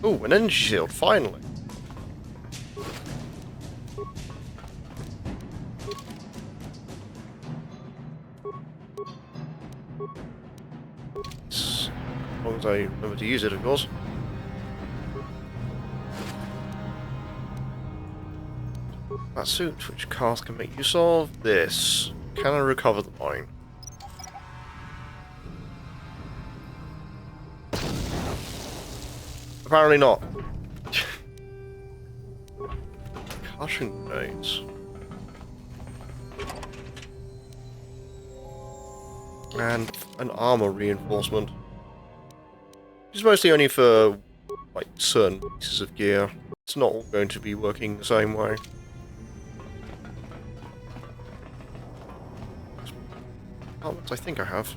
Ooh, an energy shield, finally. As long as I remember to use it, of course. That suit, which Karth can make use of. This. Can I recover the mine? Apparently not. Concussion grenades. And an armor reinforcement. It's mostly only for like certain pieces of gear. It's not all going to be working the same way. Helmets, I think I have.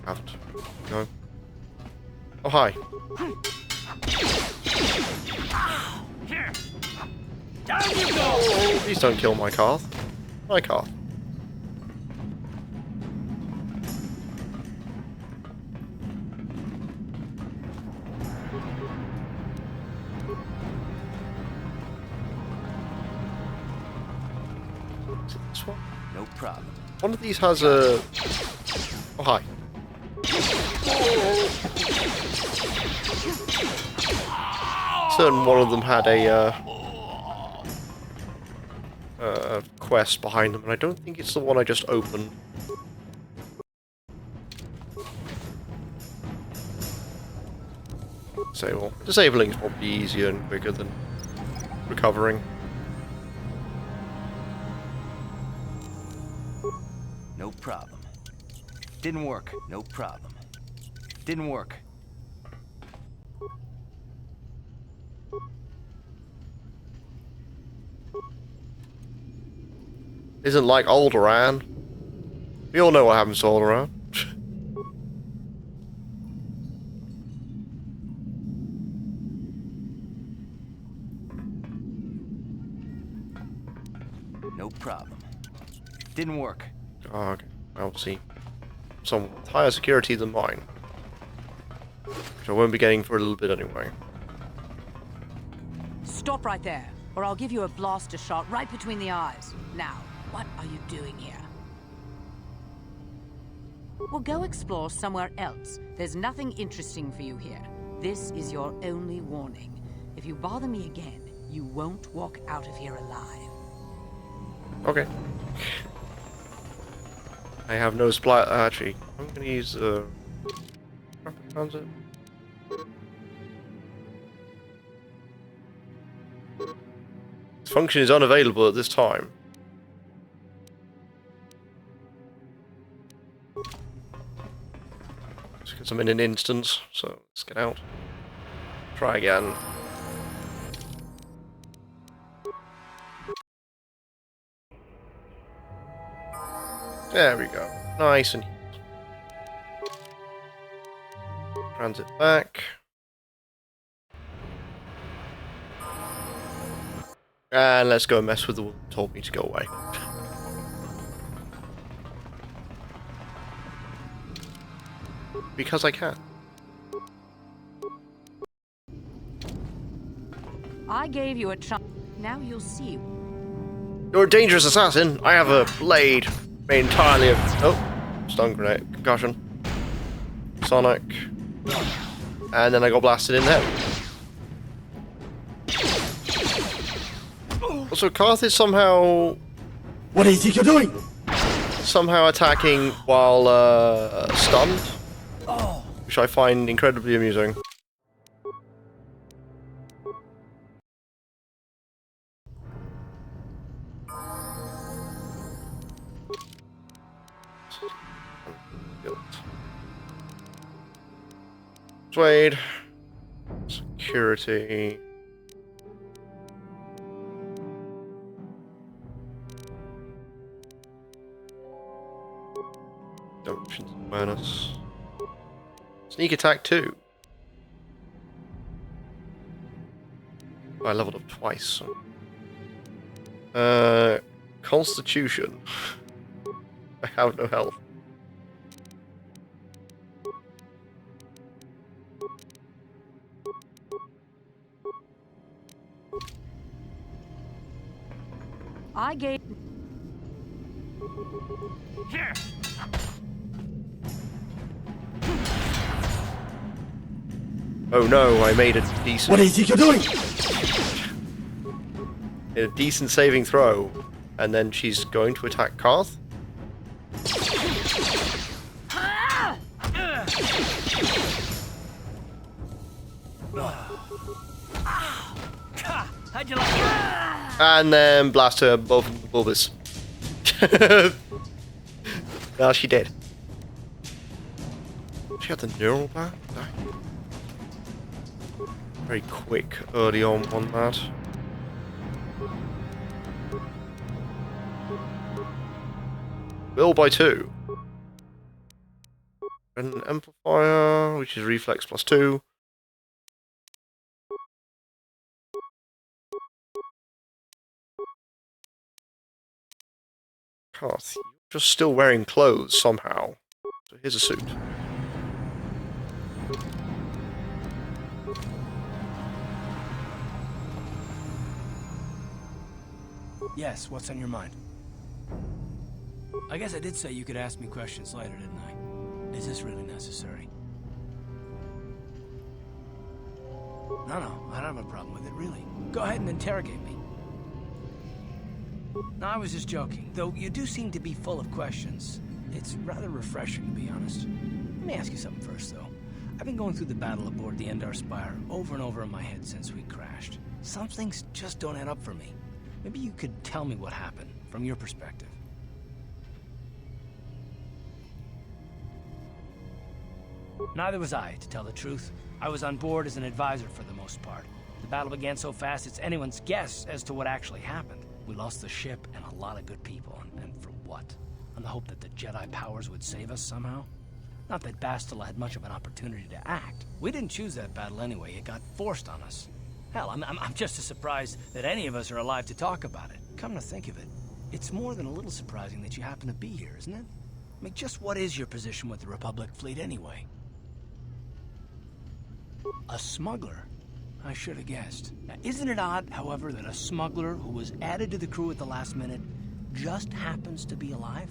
Haven't. No. Oh, hi. Here! Down you go! Please don't kill my Karth. My Karth. This one? No problem. One of these has a... Oh, hi. Certain one of them had a quest behind them, and I don't think it's the one I just opened. So, well, disabling is probably easier and quicker than recovering. No problem. Didn't work. No problem. Didn't work. Isn't like Alderaan. We all know what happens to Alderaan. No problem. Didn't work. Oh, okay. I'll see. Some with higher security than mine. Which I won't be getting for a little bit anyway. Stop right there, or I'll give you a blaster shot right between the eyes. Now, what are you doing here? Well, go explore somewhere else. There's nothing interesting for you here. This is your only warning. If you bother me again, you won't walk out of here alive. Okay. I have no supply. Actually, I'm gonna use rapid transit. This function is unavailable at this time. Because I'm in an instance, so let's get out. Try again. There we go. Nice and transit back. And let's go mess with the one who told me to go away. Because I can. I gave you a chance. Now you'll see. You're a dangerous assassin. I have a blade made entirely of... Oh, stun grenade, concussion, sonic, and then I got blasted in the head. Also, Karth is somehow... What do you think you're doing? Somehow attacking while stunned, which I find incredibly amusing. Persuade. Security. Options awareness. Sneak attack 2. I leveled up twice. So. Constitution. I have no health. I gave... Here! Oh no, I made a decent... What do you think you're doing? A decent saving throw, and then she's going to attack Karth? How'd you like it? And then blast her above the bulbous. Now she did. She had the neural blast? Very quick early on that. Will by 2. An amplifier, which is reflex plus 2. Karth, you're just still wearing clothes somehow. So here's a suit. Yes, what's on your mind? I guess I did say you could ask me questions later, didn't I? Is this really necessary? No, I don't have a problem with it, really. Go ahead and interrogate me. No, I was just joking. Though you do seem to be full of questions. It's rather refreshing, to be honest. Let me ask you something first, though. I've been going through the battle aboard the Endar Spire over and over in my head since we crashed. Some things just don't add up for me. Maybe you could tell me what happened, from your perspective. Neither was I, to tell the truth. I was on board as an advisor for the most part. The battle began so fast it's anyone's guess as to what actually happened. We lost the ship and a lot of good people, and for what? On the hope that the Jedi powers would save us somehow? Not that Bastila had much of an opportunity to act. We didn't choose that battle anyway, it got forced on us. Hell, I'm just as surprised that any of us are alive to talk about it. Come to think of it, it's more than a little surprising that you happen to be here, isn't it? I mean, just what is your position with the Republic fleet anyway? A smuggler? I should have guessed. Now, isn't it odd, however, that a smuggler who was added to the crew at the last minute just happens to be alive?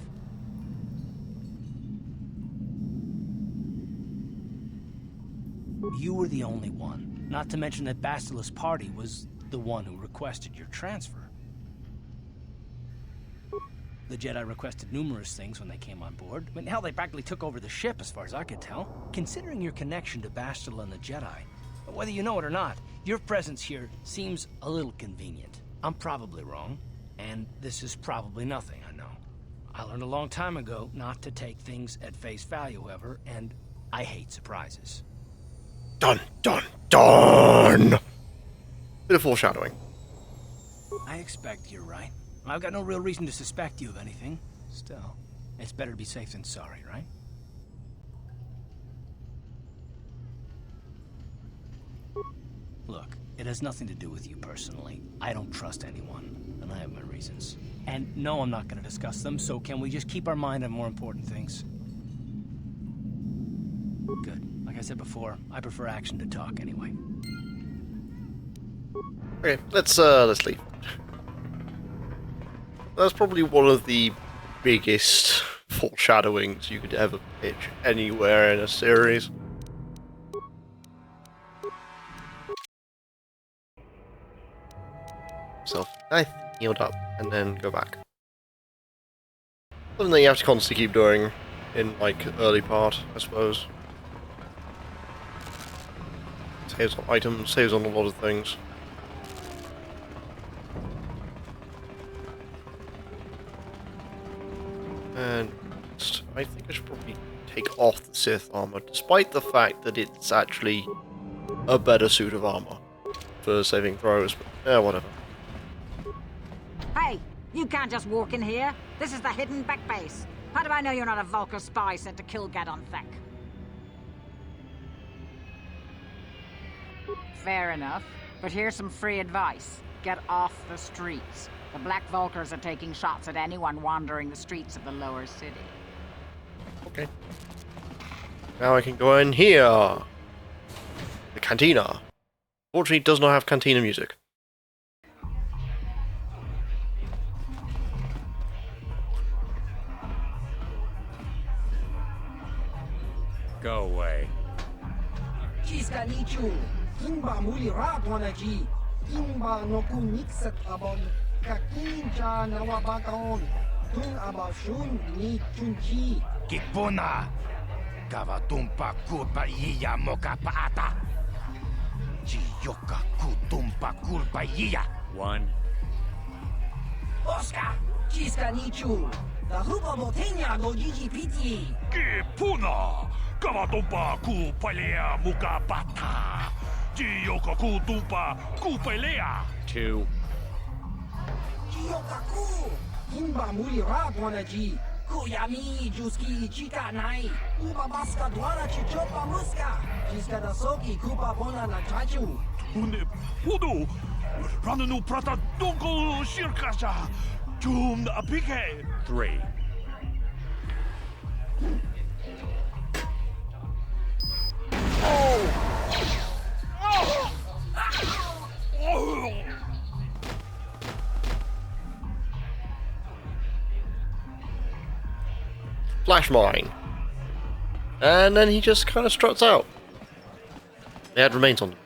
You were the only one. Not to mention that Bastila's party was the one who requested your transfer. The Jedi requested numerous things when they came on board. I mean, hell, they practically took over the ship, as far as I could tell. Considering your connection to Bastila and the Jedi, whether you know it or not, your presence here seems a little convenient. I'm probably wrong, and this is probably nothing, I know. I learned a long time ago not to take things at face value, however, and I hate surprises. Dun, dun, dun! Bit of foreshadowing. I expect you're right. I've got no real reason to suspect you of anything. Still, it's better to be safe than sorry, right? Look, it has nothing to do with you personally. I don't trust anyone, and I have my reasons. And no, I'm not going to discuss them, so can we just keep our mind on more important things? Good. Like I said before, I prefer action to talk anyway. Okay, let's leave. That's probably one of the biggest foreshadowings you could ever pitch anywhere in a series. So, I healed up and then go back. Something that you have to constantly keep doing in, like, early part, I suppose. Saves on items, saves on a lot of things. And I think I should probably take off the Sith armor, despite the fact that it's actually a better suit of armor for saving throws, but yeah, whatever. Hey, you can't just walk in here. This is the hidden back base. How do I know you're not a Vulcan spy sent to kill Gadon Thek? Fair enough, but here's some free advice. Get off the streets. The Black Vulkars are taking shots at anyone wandering the streets of the lower city. Okay. Now I can go in here. The cantina. Fortunately, it does not have cantina music. Go away. Chiska Nichu, Kimba Muli Ratwanaji, Kimba Nokunixat Abon, Kakinja Nawabakaon, Tun Abashun Ni Chunchi. Kipuna, Kavatumpa Kulpa Iya Moka Paata. Chiyoka Kutumpa Kulpa Iya. One. Oscar, Chiska Nichu, the Hupa Botenia go Gigi Piti. Kipuna! Kavatumpa Kupalea Mukapata! Chiyoka Kutumpa Kupalea! Two. Chiyokaku, Kimba Muli Ratwanaji, Kuyami Juski Chika Nai, Ubabaska Dwana Chichopa Muska, Chiska da Soki Kupa Bona na Chachu. Une Pudu! Rananu Prata Donko Shirkasha! Jum Apike! Three. Flash mine. And then he just kind of struts out. They had remains on them.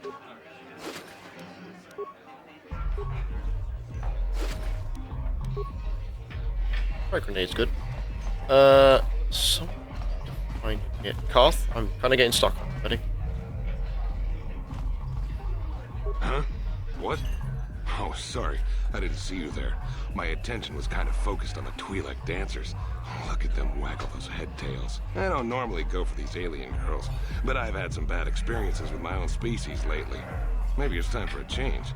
Frag grenade's good. Fine. Yeah, Karth, I'm kind of getting stuck. Ready? Huh? What? Oh, sorry. I didn't see you there. My attention was kind of focused on the Twi'lek dancers. Look at them waggle those head tails. I don't normally go for these alien girls, but I've had some bad experiences with my own species lately. Maybe it's time for a change.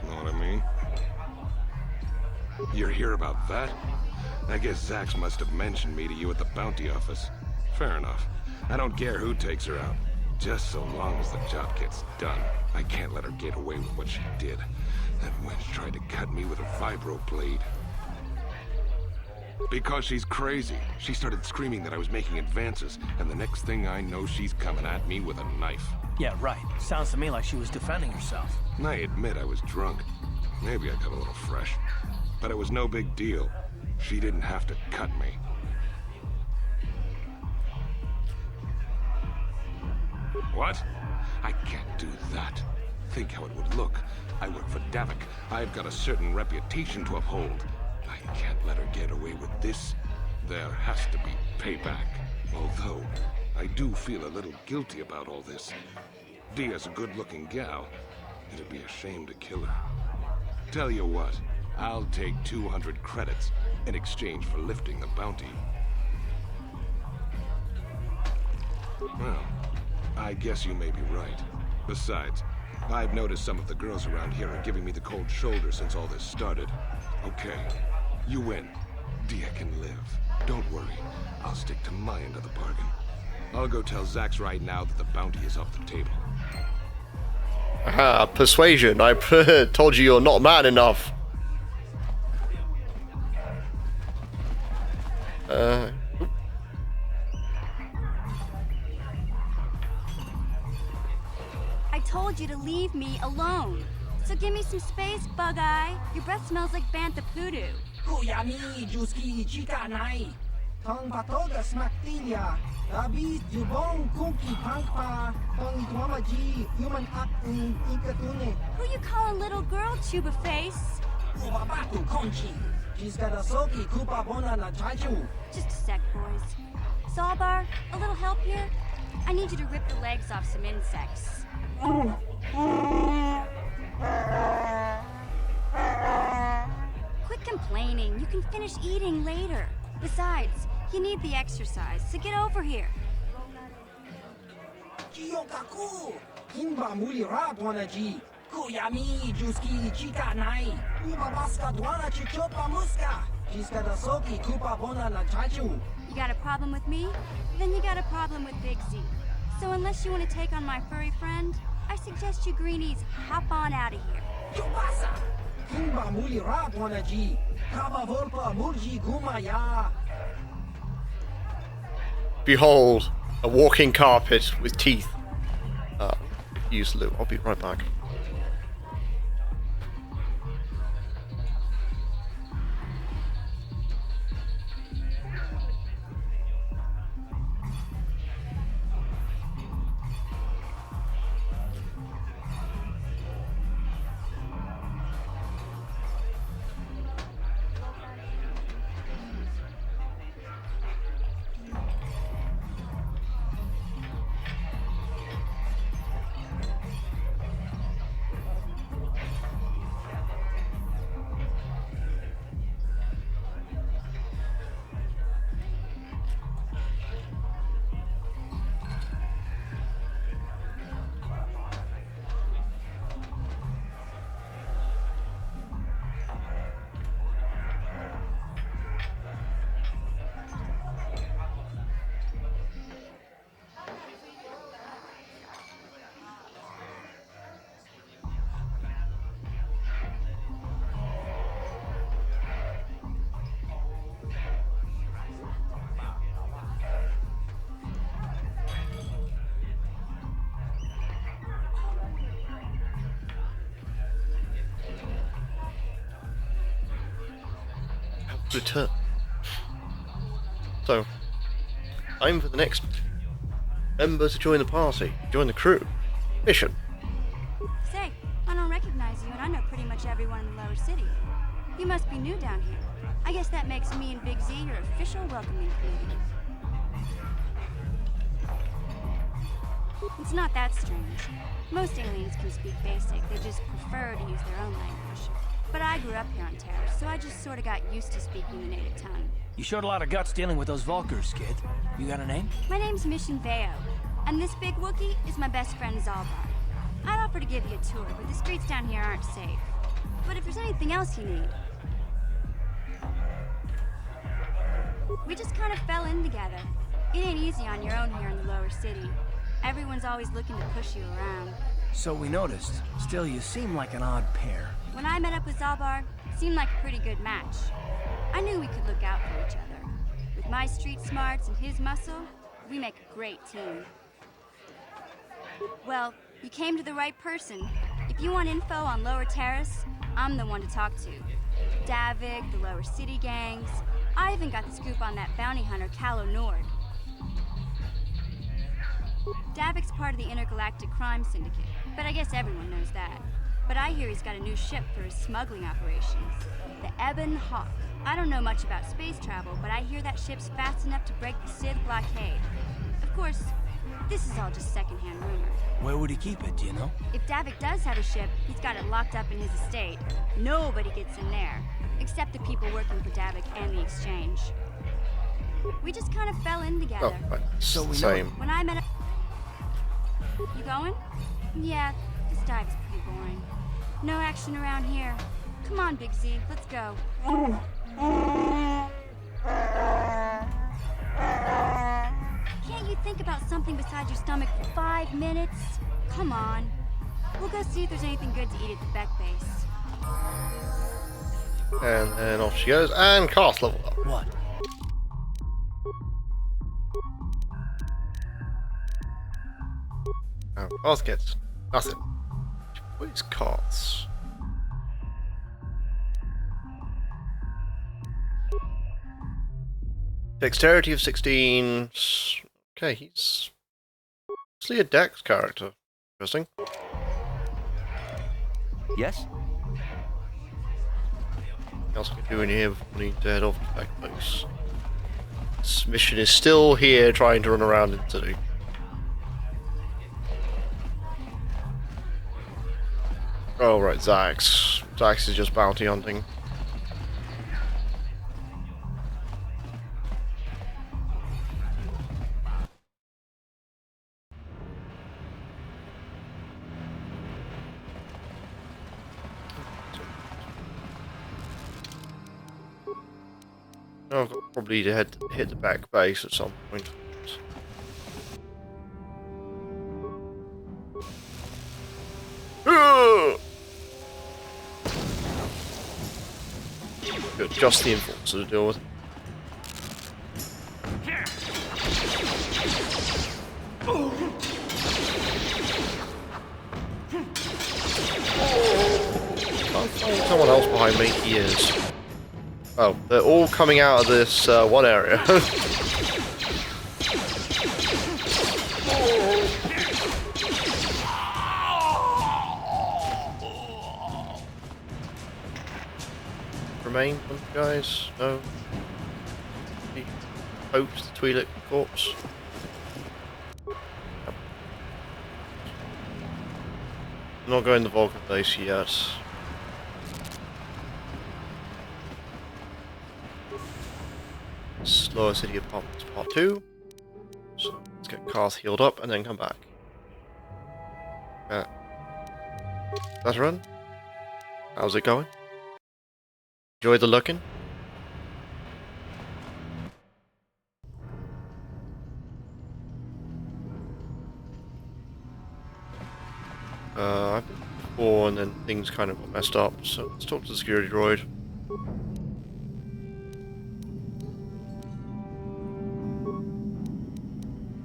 Know what I mean? You're here about that? I guess Zax must have mentioned me to you at the bounty office. Fair enough. I don't care who takes her out. Just so long as the job gets done. I can't let her get away with what she did. That wench tried to cut me with a vibro blade. Because she's crazy. She started screaming that I was making advances, and the next thing I know, she's coming at me with a knife. Yeah, right. Sounds to me like she was defending herself. And I admit I was drunk. Maybe I got a little fresh. But it was no big deal. She didn't have to cut me. What? I can't do that. think how it would look. I work for Davik. I've got a certain reputation to uphold. I can't let her get away with this. There has to be payback. Although, I do feel a little guilty about all this. Dia's a good-looking gal. It'd be a shame to kill her. Tell you what, I'll take 200 credits in exchange for lifting the bounty. Well, I guess you may be right. Besides, I've noticed some of the girls around here are giving me the cold shoulder since all this started. Okay, you win. Dia can live. Don't worry, I'll stick to my end of the bargain. I'll go tell Zax right now that the bounty is off the table. Ah, persuasion. I told you you're not man enough. I told you to leave me alone. So give me some space, Bug-Eye. Your breath smells like Bantha Poodoo. Kuyami, Juski, Chica Nai. Tong Patoga Smaktilia. Abis, Jubong, Kunki, Pankpa. Tong Twamaji, Human Acting, Ikatune. Who you call a little girl, Chuba Face? Ubabatu Konchi. She's got a soki, Kupa Bona na Chachu. Just a sec, boys. Zalbar, a little help here? I need you to rip the legs off some insects. Quit complaining. You can finish eating later. Besides, you need the exercise, so get over here. Chiyokaku! Kinba Muli Ratwanaji. Kuyami, Juski, Chica Nai. Ubabaska Dwana Chichopa Muska. She's got a soki, Kupa Bona na Chachu. You got a problem with me? Then you got a problem with Big Z. So unless you want to take on my furry friend, I suggest you greenies hop on out of here. Yubasa! Kimba Muli Ratwanaji. Kaba Volpa Murji Gumaya. Behold, a walking carpet with teeth. Use loot. I'll be right back. Return. So, time for the next member to join the party, join the crew. Mission. Say, I don't recognize you, and I know pretty much everyone in the lower city. You must be new down here. I guess that makes me and Big Z your official welcoming committee. It's not that strange. Most aliens can speak basic, they just prefer to use their own language. But I grew up here on Terra, so I just sort of got used to speaking the native tongue. You showed a lot of guts dealing with those Vulkars, kid. You got a name? My name's Mission Veo, and this big Wookiee is my best friend Zalbar. I'd offer to give you a tour, but the streets down here aren't safe. But if there's anything else you need... We just kind of fell in together. It ain't easy on your own here in the lower city. Everyone's always looking to push you around. So we noticed. Still, you seem like an odd pair. When I met up with Zalbar, it seemed like a pretty good match. I knew we could look out for each other. With my street smarts and his muscle, we make a great team. Well, you came to the right person. If you want info on Lower Terrace, I'm the one to talk to. Davik, the Lower City gangs. I even got the scoop on that bounty hunter, Calo Nord. Davik's part of the Intergalactic Crime Syndicate, but I guess everyone knows that. But I hear he's got a new ship for his smuggling operations. The Ebon Hawk. I don't know much about space travel, but I hear that ship's fast enough to break the Sith blockade. Of course, this is all just secondhand rumor. Where would he keep it, do you know? If Davik does have a ship, he's got it locked up in his estate. Nobody gets in there, except the people working for Davik and the Exchange. We just kind of fell in together. Oh, right. So we same. When I met a... You going? Yeah, this dive's pretty boring. No action around here. Come on, Big Z, let's go. Can't you think about something besides your stomach for 5 minutes? Come on. We'll go see if there's anything good to eat at the Beck base. And then off she goes, and cast level up. What? Oh, Cast gets nothing. What is Cast? Dexterity of 16. Okay, he's actually a Dex character. Interesting. Yes? What else can we do in here before we need to head off to Beck base? This mission is still here trying to run around in the city. Oh right, Zax. Zax is just bounty hunting. Oh, I've got probably to hit the back base at some point. Good, just the enforcer to deal with. Can't find someone else behind me. He is. Oh, they're all coming out of this one area. Remain, guys? No. He hopes the Twi'lek corpse. I'm not going to the Vulcan base yet. Lower City Apartments Part 2. So let's get Karth healed up and then come back. Veteran, how's it going? Enjoy the looking? I've been before and then things kind of got messed up, so let's talk to the security droid.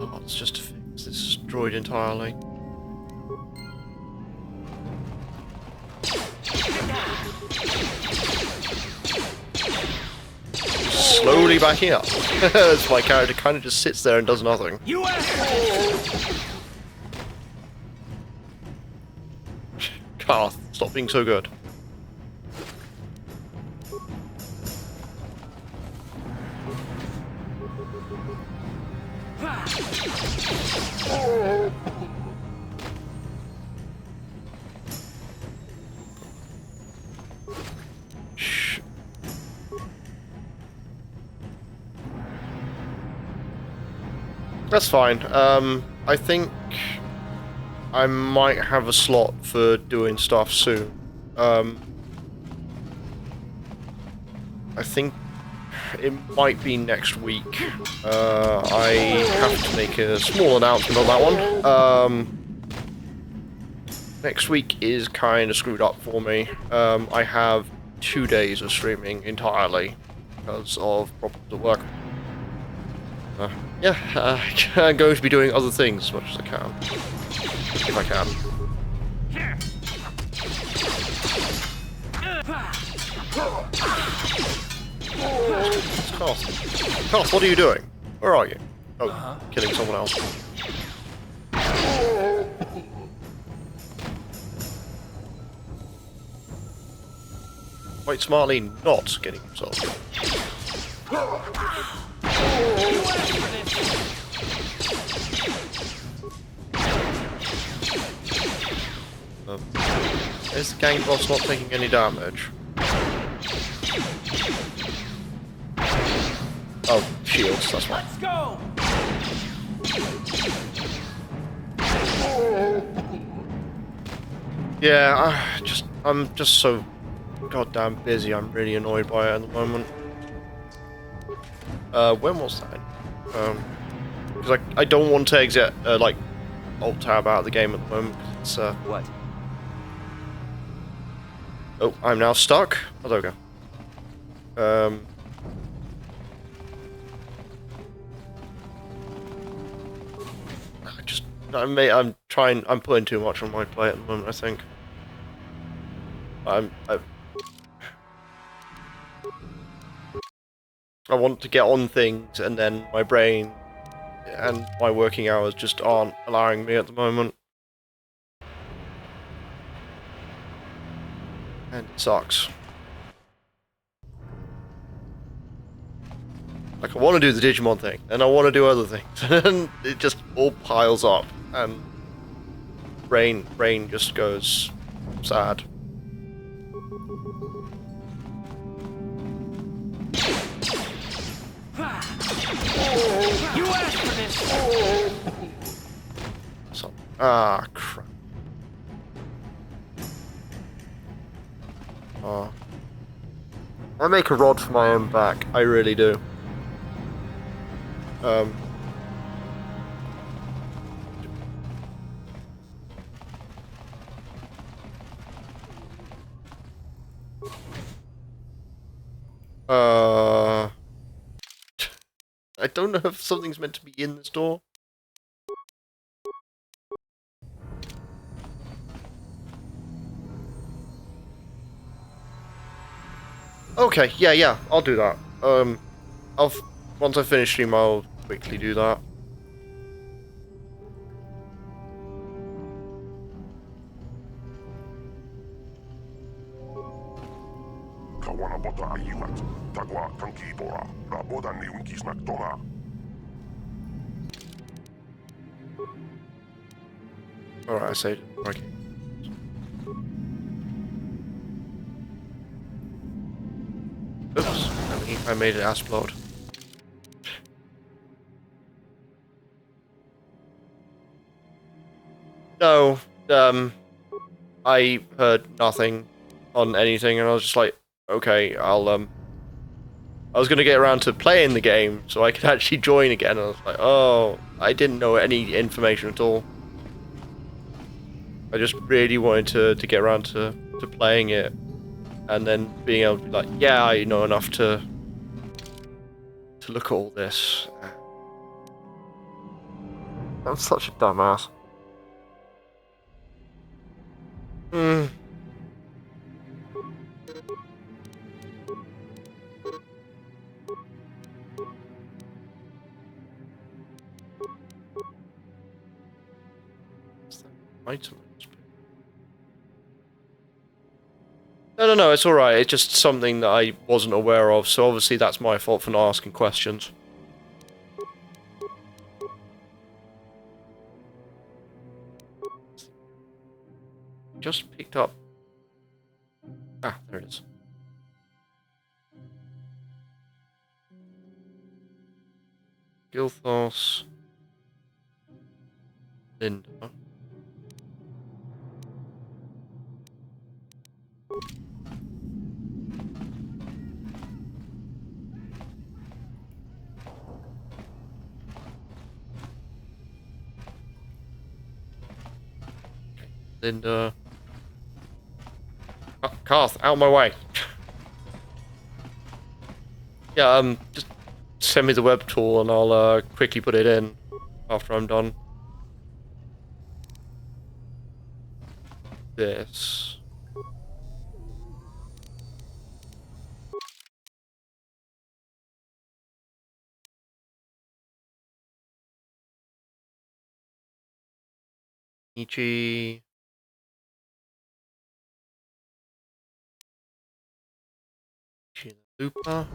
Oh, it's just to fix this droid entirely. Slowly backing up. As my character kind of just sits there and does nothing. Karth, stop being so good. That's fine. I think I might have a slot for doing stuff soon. I think it might be next week. I have to make a small announcement on that one. Next week is kind of screwed up for me. I have 2 days of streaming entirely because of problems at work. Yeah, I'm going to be doing other things as much as I can. If I can. Karth, what are you doing? Where are you? Oh, killing someone else. quite smartly not getting himself. Is the gang boss not taking any damage? Oh, shields, that's why. Let's go! Yeah, I'm just so goddamn busy. I'm really annoyed by it at the moment. When was that? Because I don't want to exit like alt tab out of the game at the moment. It's What? Oh, I'm now stuck. Oh, there we go. I'm putting too much on my plate at the moment, I think. I want to get on things, and then my brain and my working hours just aren't allowing me at the moment. And it sucks. Like, I want to do the Digimon thing, and I want to do other things, and it just all piles up, and brain just goes sad. You asked for this! So, ah, crap. Oh. I make a rod for my own back, I really do. I don't know if something's meant to be in the store. Okay, yeah, I'll do that. Once I finish stream, I'll quickly do that. Kawana bota ayumat. Tagwa kanki bora. Raboda ni unkisnak toma. Alright, I saved it. Okay. Oops, I made it explode. No, I heard nothing on anything, and I was just like, okay, I was gonna get around to playing the game so I could actually join again, and I was like, oh, I didn't know any information at all. I just really wanted to get around to playing it, and then being able to be like, yeah, I know enough to look at all this. I'm such a dumbass. Item. No, it's alright. It's just something that I wasn't aware of, so obviously that's my fault for not asking questions. Just picked up... Ah, there it is. Gilthos. Linda. Linda. Oh, Karth, out of my way. Yeah, just send me the web tool and I'll quickly put it in after I'm done. This. Ichi. Super.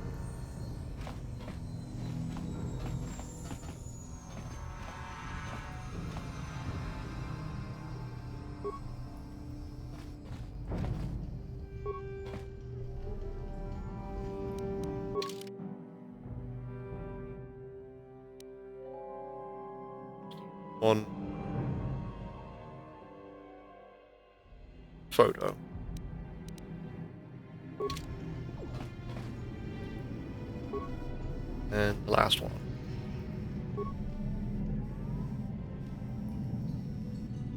One photo. And the last one.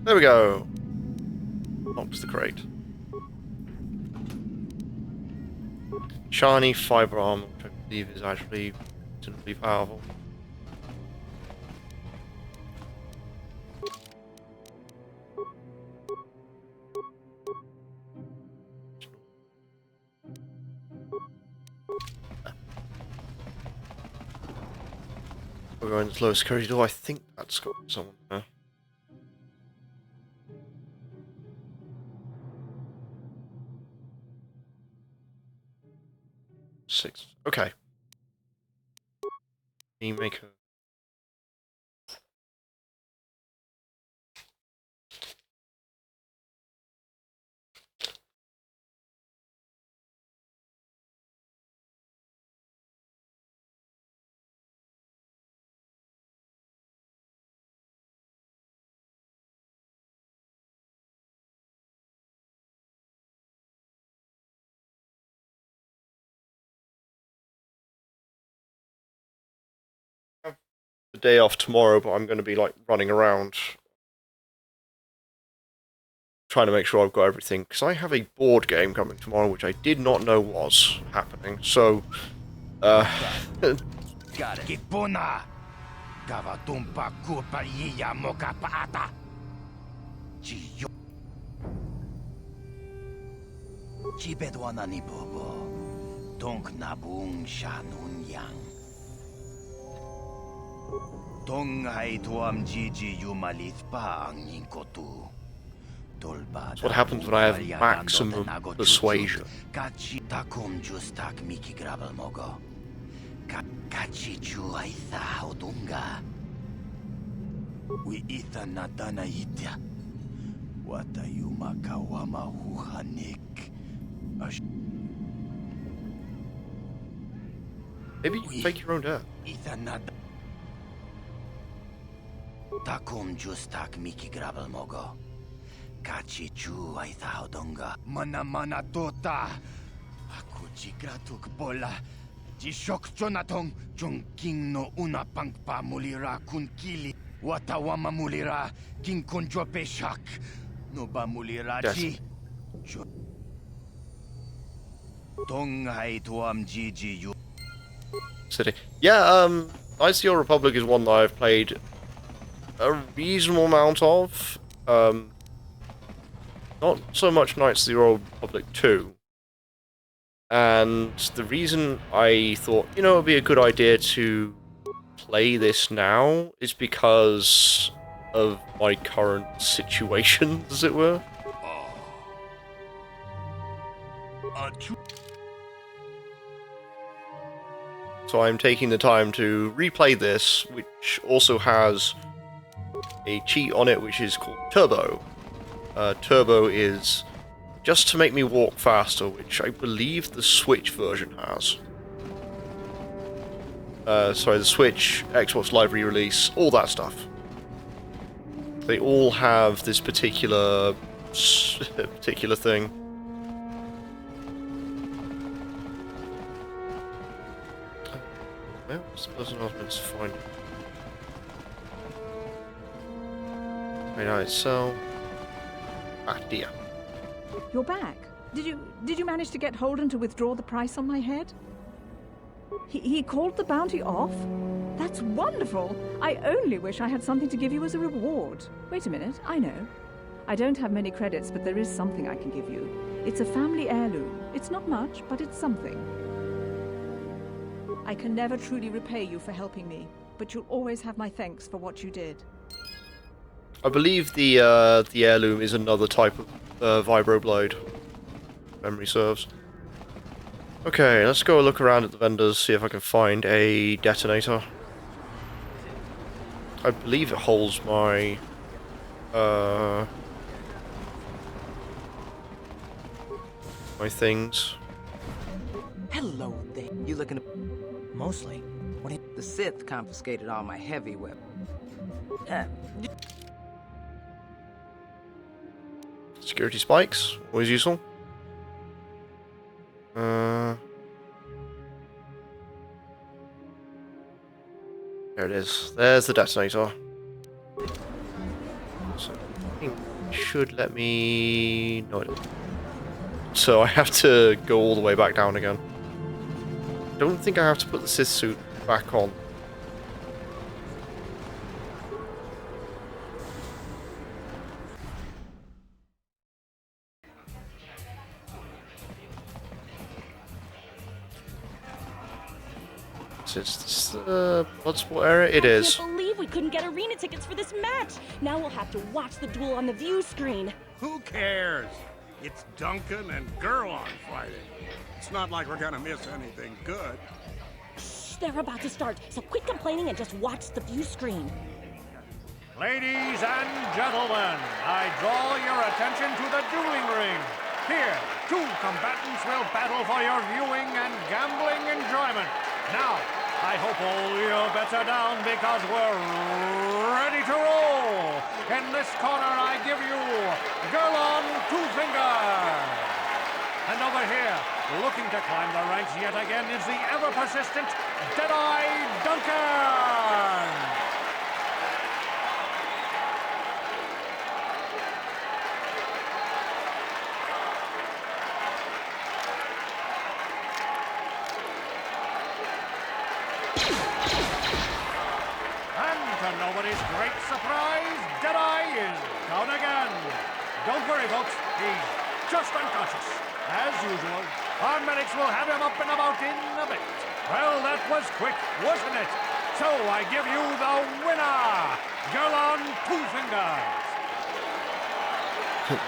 There we go. Opts the crate. Shiny fiber armor, which I believe is actually reasonably powerful. We're going to the low security door. I think that's got someone there. Six. Okay. Me make a. The day off tomorrow, but I'm going to be like running around trying to make sure I've got everything, because I have a board game coming tomorrow which I did not know was happening. So got it. Kipuna. Gavatumpa kupa iya moka paata. Chiyo. Chibedwana ni bobo. Donk nabung shanun yang. Tonghai tuam Gigi yumalith pa ang inkotu. That's what happens when I have maximum persuasion. Kachi takum justak miki grabel mogo. Kachi chu aitha hodunga. We itha natana itya. Wata yuma kawama huhanik. Maybe you can fake your own death. Itha nat. Takum justak miki grabel mogo. Kachi chu aitha hodunga. Mana tota. Aku jigratuk bola. Jishok Jonathan Jongking no una pangpa mulira kun kili. Watawama mulira king konjo peshak. No ba mulira ji. Tonghai tuam Gigi you. City. Yeah, Knights of the Old Republic is one that I've played a reasonable amount of. Not so much Knights of the Old Republic 2. And the reason I thought, you know, it would be a good idea to play this now is because of my current situation, as it were. So I'm taking the time to replay this, which also has a cheat on it, which is called Turbo. Turbo is just to make me walk faster, which I believe the Switch version has. Sorry, the Switch, Xbox Live re-release, all that stuff. They all have this particular thing. Where was the person I was meant to find? Right now it's so. Ah, dear. You're back. Did you manage to get Holden to withdraw the price on my head? He called the bounty off? That's wonderful! I only wish I had something to give you as a reward. Wait a minute, I know. I don't have many credits, but there is something I can give you. It's a family heirloom. It's not much, but it's something. I can never truly repay you for helping me, but you'll always have my thanks for what you did. I believe the heirloom is another type of vibroblade. Memory serves. Okay, let's go look around at the vendors, see if I can find a detonator. I believe it holds my my things. Hello there. You looking to... Mostly. What the Sith confiscated all my heavy weapons. Security spikes, always useful. There it is. There's the detonator. So I think it should let me... No, it doesn't. So I have to go all the way back down again. Don't think I have to put the Sith suit back on. Is this the Bloodsport area? It is. I can't believe we couldn't get arena tickets for this match. Now we'll have to watch the duel on the view screen. Who cares? It's Duncan and Gurlon fighting. It's not like we're gonna miss anything good. Shh, they're about to start, so quit complaining and just watch the view screen. Ladies and gentlemen, I draw your attention to the dueling ring. Here, two combatants will battle for your viewing and gambling enjoyment. Now, I hope all your bets are down because we're ready to roll. In this corner, I give you Gurlon Twofinger. And over here, looking to climb the ranks yet again, is the ever-persistent Deadeye Duncan. To nobody's great surprise, Deadeye is down again. Don't worry, folks. He's just unconscious. As usual, our medics will have him up and about in a bit. Well, that was quick, wasn't it? So I give you the winner, Gurlon Twofingers.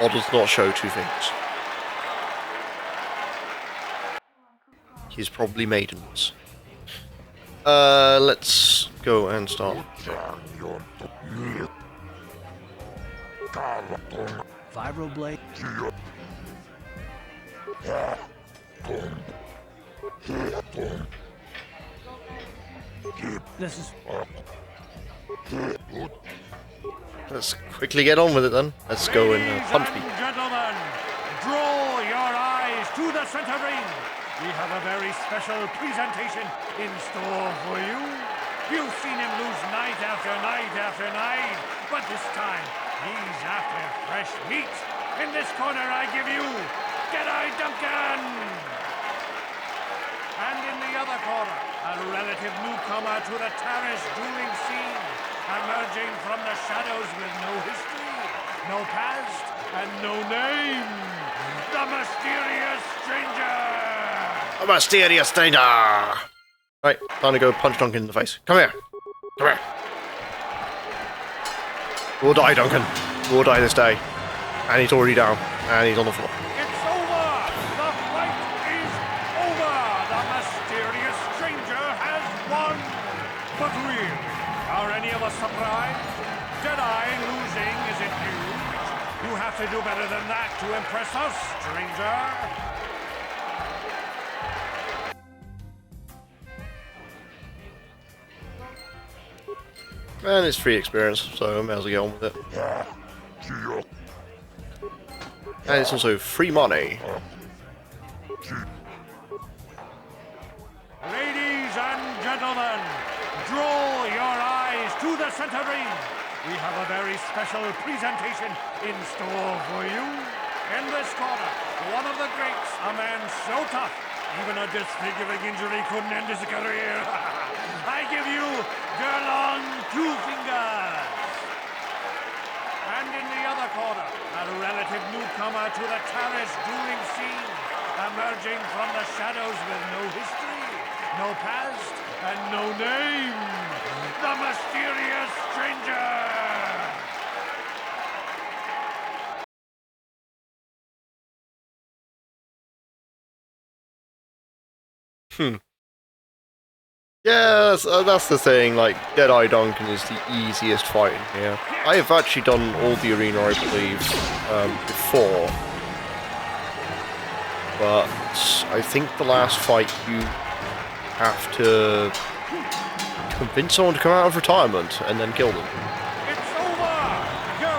Models not show two things. He's probably maidens. Let's go and start. Vibroblade. This is... Let's quickly get on with it then. Let's go and punch me. Gentlemen, draw your eyes to the center ring. We have a very special presentation in store for you. You've seen him lose night after night after night, but this time he's after fresh meat. In this corner I give you Deadeye Duncan. And in the other corner, a relative newcomer to the Tarish dueling scene, emerging from the shadows with no history, no past, and no name. The mysterious stranger. A mysterious stranger! Right, time to go punch Duncan in the face. Come here! Come here! We'll die, Duncan. We'll die this day. And he's already down. And he's on the floor. It's over! The fight is over! The mysterious stranger has won! But really, are any of us surprised? Deadeye losing isn't huge. You have to do better than that to impress us, stranger. And it's free experience, so I may as well get on with it. And it's also free money. Ladies and gentlemen, draw your eyes to the center ring. We have a very special presentation in store for you. In this corner, one of the greats, a man so tough, even a disfiguring injury couldn't end his career. I give you Gurlon Twofingers. And in the other corner, a relative newcomer to the Tarish dueling scene, emerging from the shadows with no history, no past, and no name. The mysterious stranger. Yeah, that's the thing, like, Deadeye Duncan is the easiest fight in here. I have actually done all the arena, I believe, before. But I think the last fight you have to convince someone to come out of retirement and then kill them. It's over! You're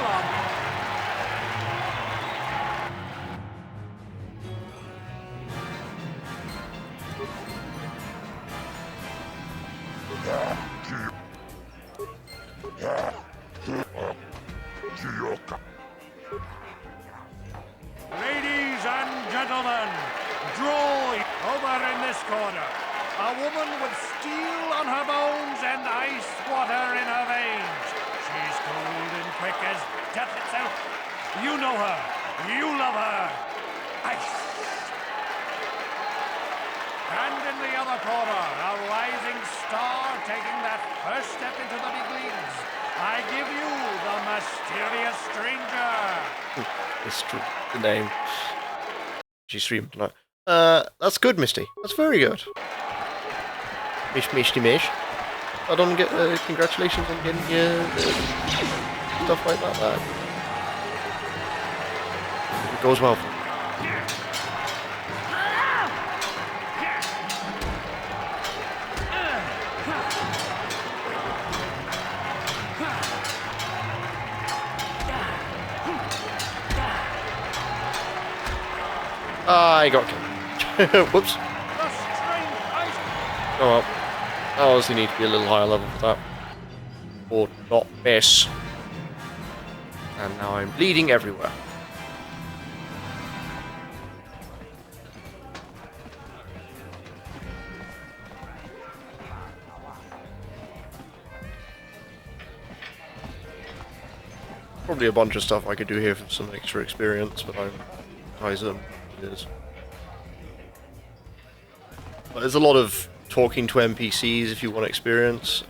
up! Ladies and gentlemen, draw over in this corner. A woman with steel on her bones and ice water in her veins. She's cold and quick as death itself. You know her. You love her. Ice. And in the other corner, a rising star taking that first step into the big leagues. I give you the mysterious stranger. The name. She streamed tonight. That's good, Misty. That's very good. Mish. I don't get congratulations on getting stuff like that. It goes well for me. I got killed. Whoops. Oh well. I honestly need to be a little higher level for that. Or not miss. And now I'm bleeding everywhere. Probably a bunch of stuff I could do here for some extra experience, but I'm Kaiser. It is. But there's a lot of talking to NPCs if you want experience.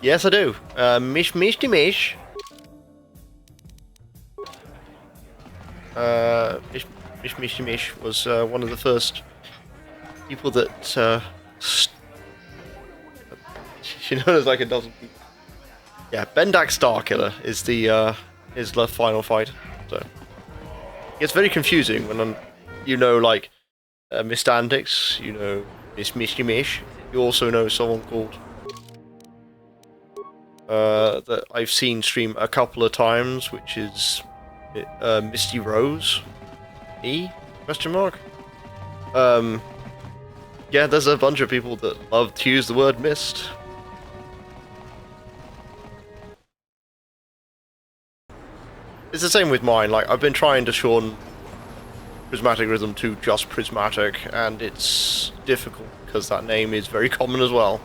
Yes, I do. Mish. Mish was one of the first people that she knows like a dozen people. Yeah, Bendak Starkiller is the final fight. So it's very confusing when you know like Miss Dandix, you know Mish. You also know someone called that I've seen stream a couple of times, which is Misty Rose. Question mark? Yeah, there's a bunch of people that love to use the word mist. It's the same with mine, like, I've been trying to shorten Prismatic Rhythm to just Prismatic, and it's difficult, because that name is very common as well.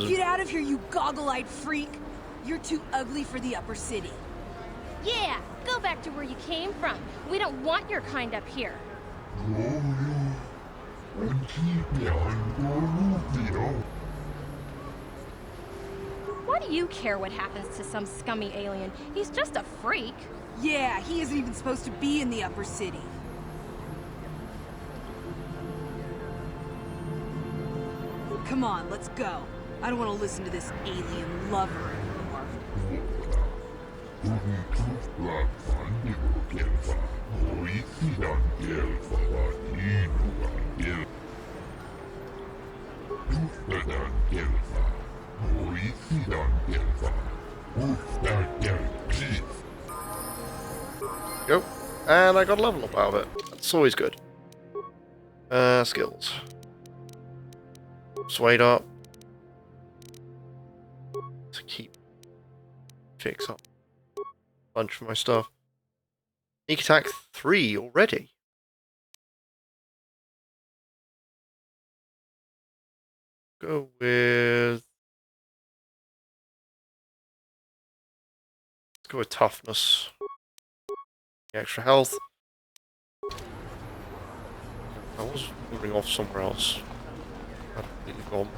Get out of here, you goggle-eyed freak! You're too ugly for the upper city. Yeah, go back to where you came from. We don't want your kind up here. Why do you care what happens to some scummy alien? He's just a freak. Yeah, he isn't even supposed to be in the upper city. Come on, let's go. I don't want to listen to this alien lover anymore. Go. And I got a level up out of it. That's always good. Skills. Swayed up. To keep fix up a bunch of my stuff. Sneak attack 3 already. go with... Let's go with toughness. Extra health. I was moving off somewhere else. I've completely gone.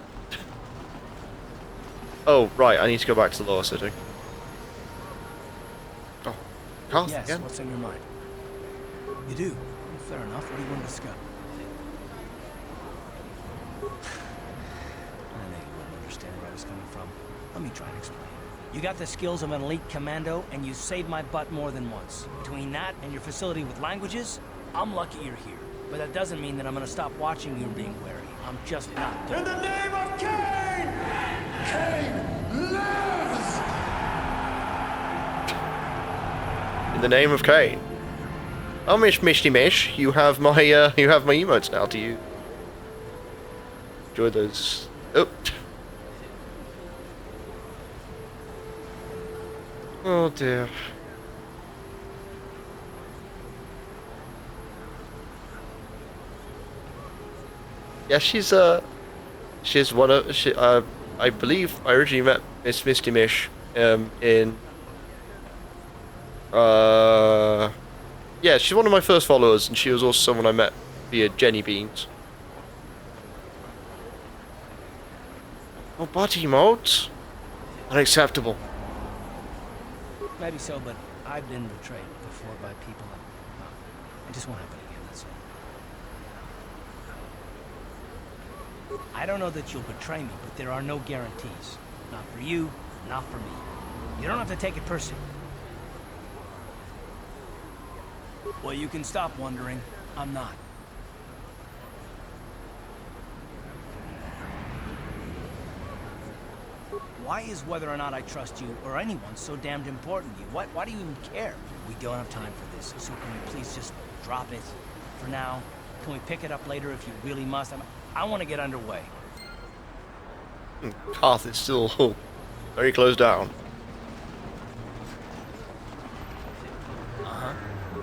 Oh, right, I need to go back to the lower city. Oh, Carth Yes, again? what's on your mind? You do? Fair enough. What do you want to discuss? I know you wouldn't understand where I was coming from. Let me try and explain. You got the skills of an elite commando, and you saved my butt more than once. Between that and your facility with languages, I'm lucky you're here. But that doesn't mean that I'm gonna stop watching you and being wary. I'm just not doing it. In the name of Cain! Cain lives! In the name of Cain. Oh, Mishty Mish, you have my emotes now. Do you enjoy those? Oh. Oh dear. Yeah, she's one of I believe I originally met Miss Misty Mish in yeah, she's one of my first followers, and she was also someone I met via Jenny Beans. Oh, body emotes? Unacceptable. Maybe so, but I've been betrayed before by people, and it just won't happen again, that's all. I don't know that you'll betray me, but there are no guarantees. Not for you, not for me. You don't have to take it personally. Well, you can stop wondering. I'm not. Why is whether or not I trust you or anyone so damned important to you? Why do you even care? We don't have time for this, so can we please just drop it for now? Can we pick it up later if you really must? I want to get underway. Carth is still very closed down.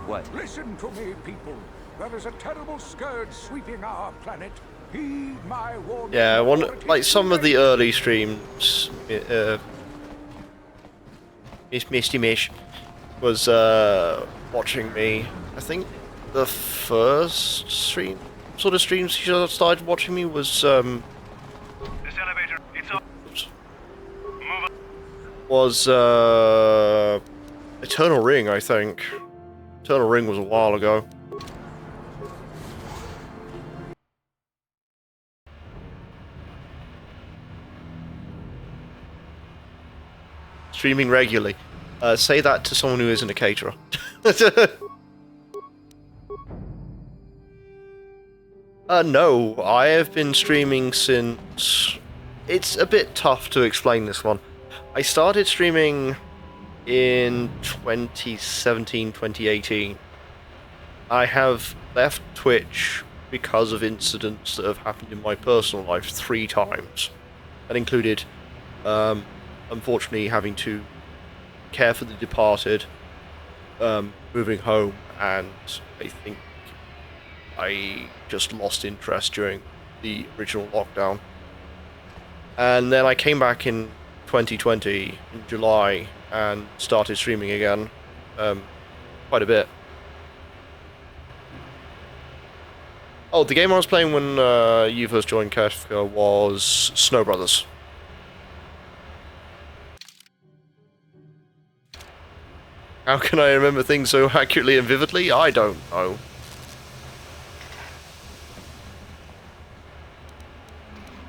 What? Listen to me, people. There is a terrible scourge sweeping our planet. Heed my warning. Yeah, like some of the early streams, Misty Mish was watching me. I think the first stream, sort of streams she started watching me was This elevator, it's up. was Eternal Ring, I think. Eternal Ring was a while ago. Streaming regularly. Say that to someone who isn't a caterer. No, I have been streaming since... It's a bit tough to explain this one. I started streaming in 2017, 2018. I have left Twitch because of incidents that have happened in my personal life 3 times. That included, unfortunately, having to care for the departed, moving home, and I think I just lost interest during the original lockdown. And then I came back in 2020, in July, and started streaming again, quite a bit. Oh, the game I was playing when you first joined, Kefka, was Snow Brothers. How can I remember things so accurately and vividly? I don't know.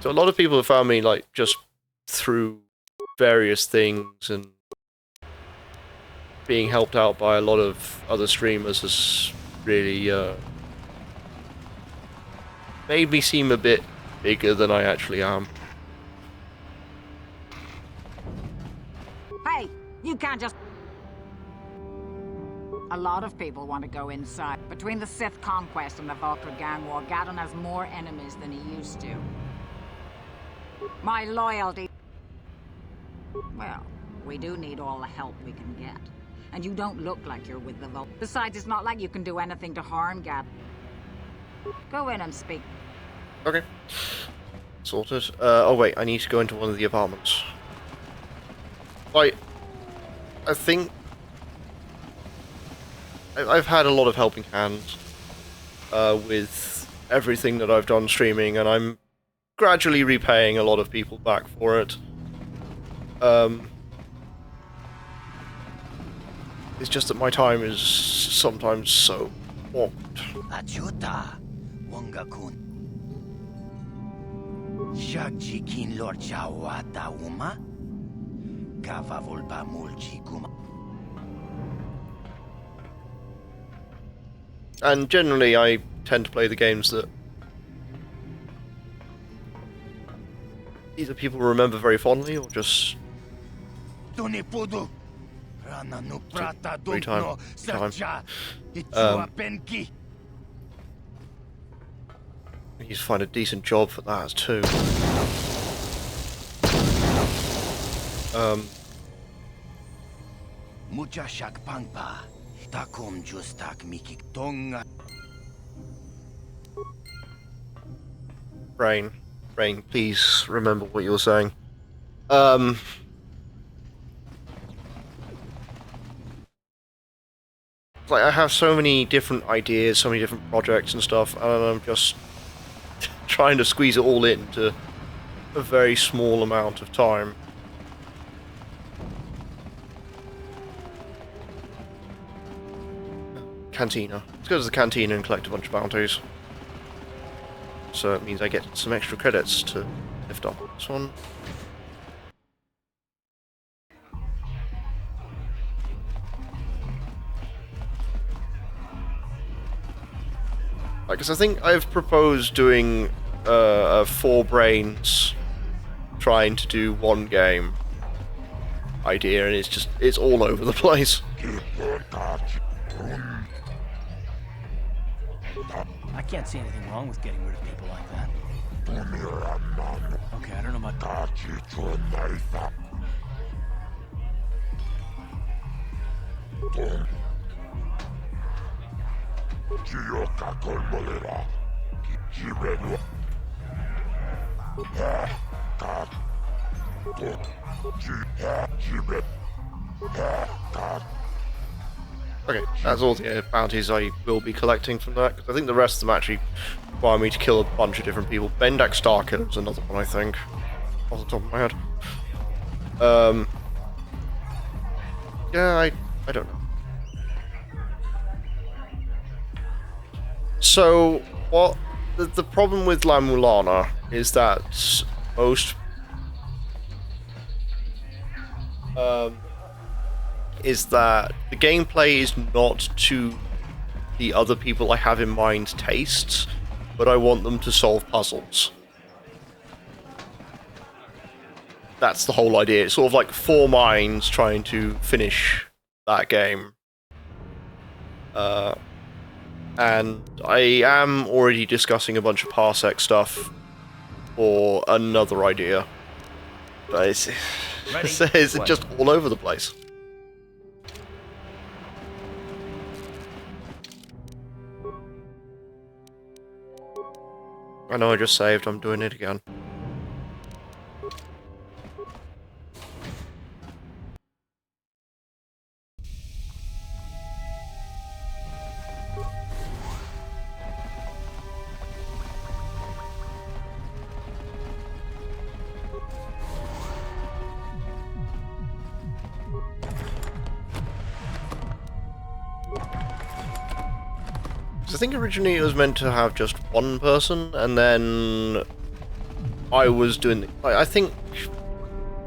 So a lot of people have found me, like, just through various things, and being helped out by a lot of other streamers has really made me seem a bit bigger than I actually am. Hey, you can't just... A lot of people want to go inside. Between the Sith conquest and the Vulcan gang war, Gadon has more enemies than he used to. My loyalty... Well, we do need all the help we can get. And you don't look like you're with the Vulcan. Besides, it's not like you can do anything to harm Gadon. Go in and speak. Okay. sorted. Oh wait, I need to go into one of the apartments. I think I've had a lot of helping hands with everything that I've done streaming, and I'm gradually repaying a lot of people back for it. It's just that my time is sometimes so warped. Achuta, Wongakun. Shagjikin Lord Jawata Uma. Kava Volba Muljikuma. And generally, I tend to play the games that either people remember very fondly or just every time. You need to find a decent job for that too. Brain, please remember what you were saying. Like, I have so many different ideas, so many different projects and stuff, and I'm just trying to squeeze it all into a very small amount of time. Cantina. Let's go to the cantina and collect a bunch of bounties. So it means I get some extra credits to lift up this one. Because I think I've proposed doing 4 brains trying to do one game idea, and it's all over the place. I can't see anything wrong with getting rid of people like that. Okay, I don't know about that. Okay, that's all the bounties I will be collecting from that, because I think the rest of them actually require me to kill a bunch of different people. Bendak Starkiller is another one, I think, off the top of my head. Yeah, I don't know. So, what the problem with La Mulana is that most is that the gameplay is not to the other people I have in mind tastes, but I want them to solve puzzles. That's the whole idea. It's sort of like 4 minds trying to finish that game. And I am already discussing a bunch of Parsec stuff for another idea. But it's just all over the place. I know I just saved, I'm doing it again. I think originally it was meant to have just one person, and then I was doing... I think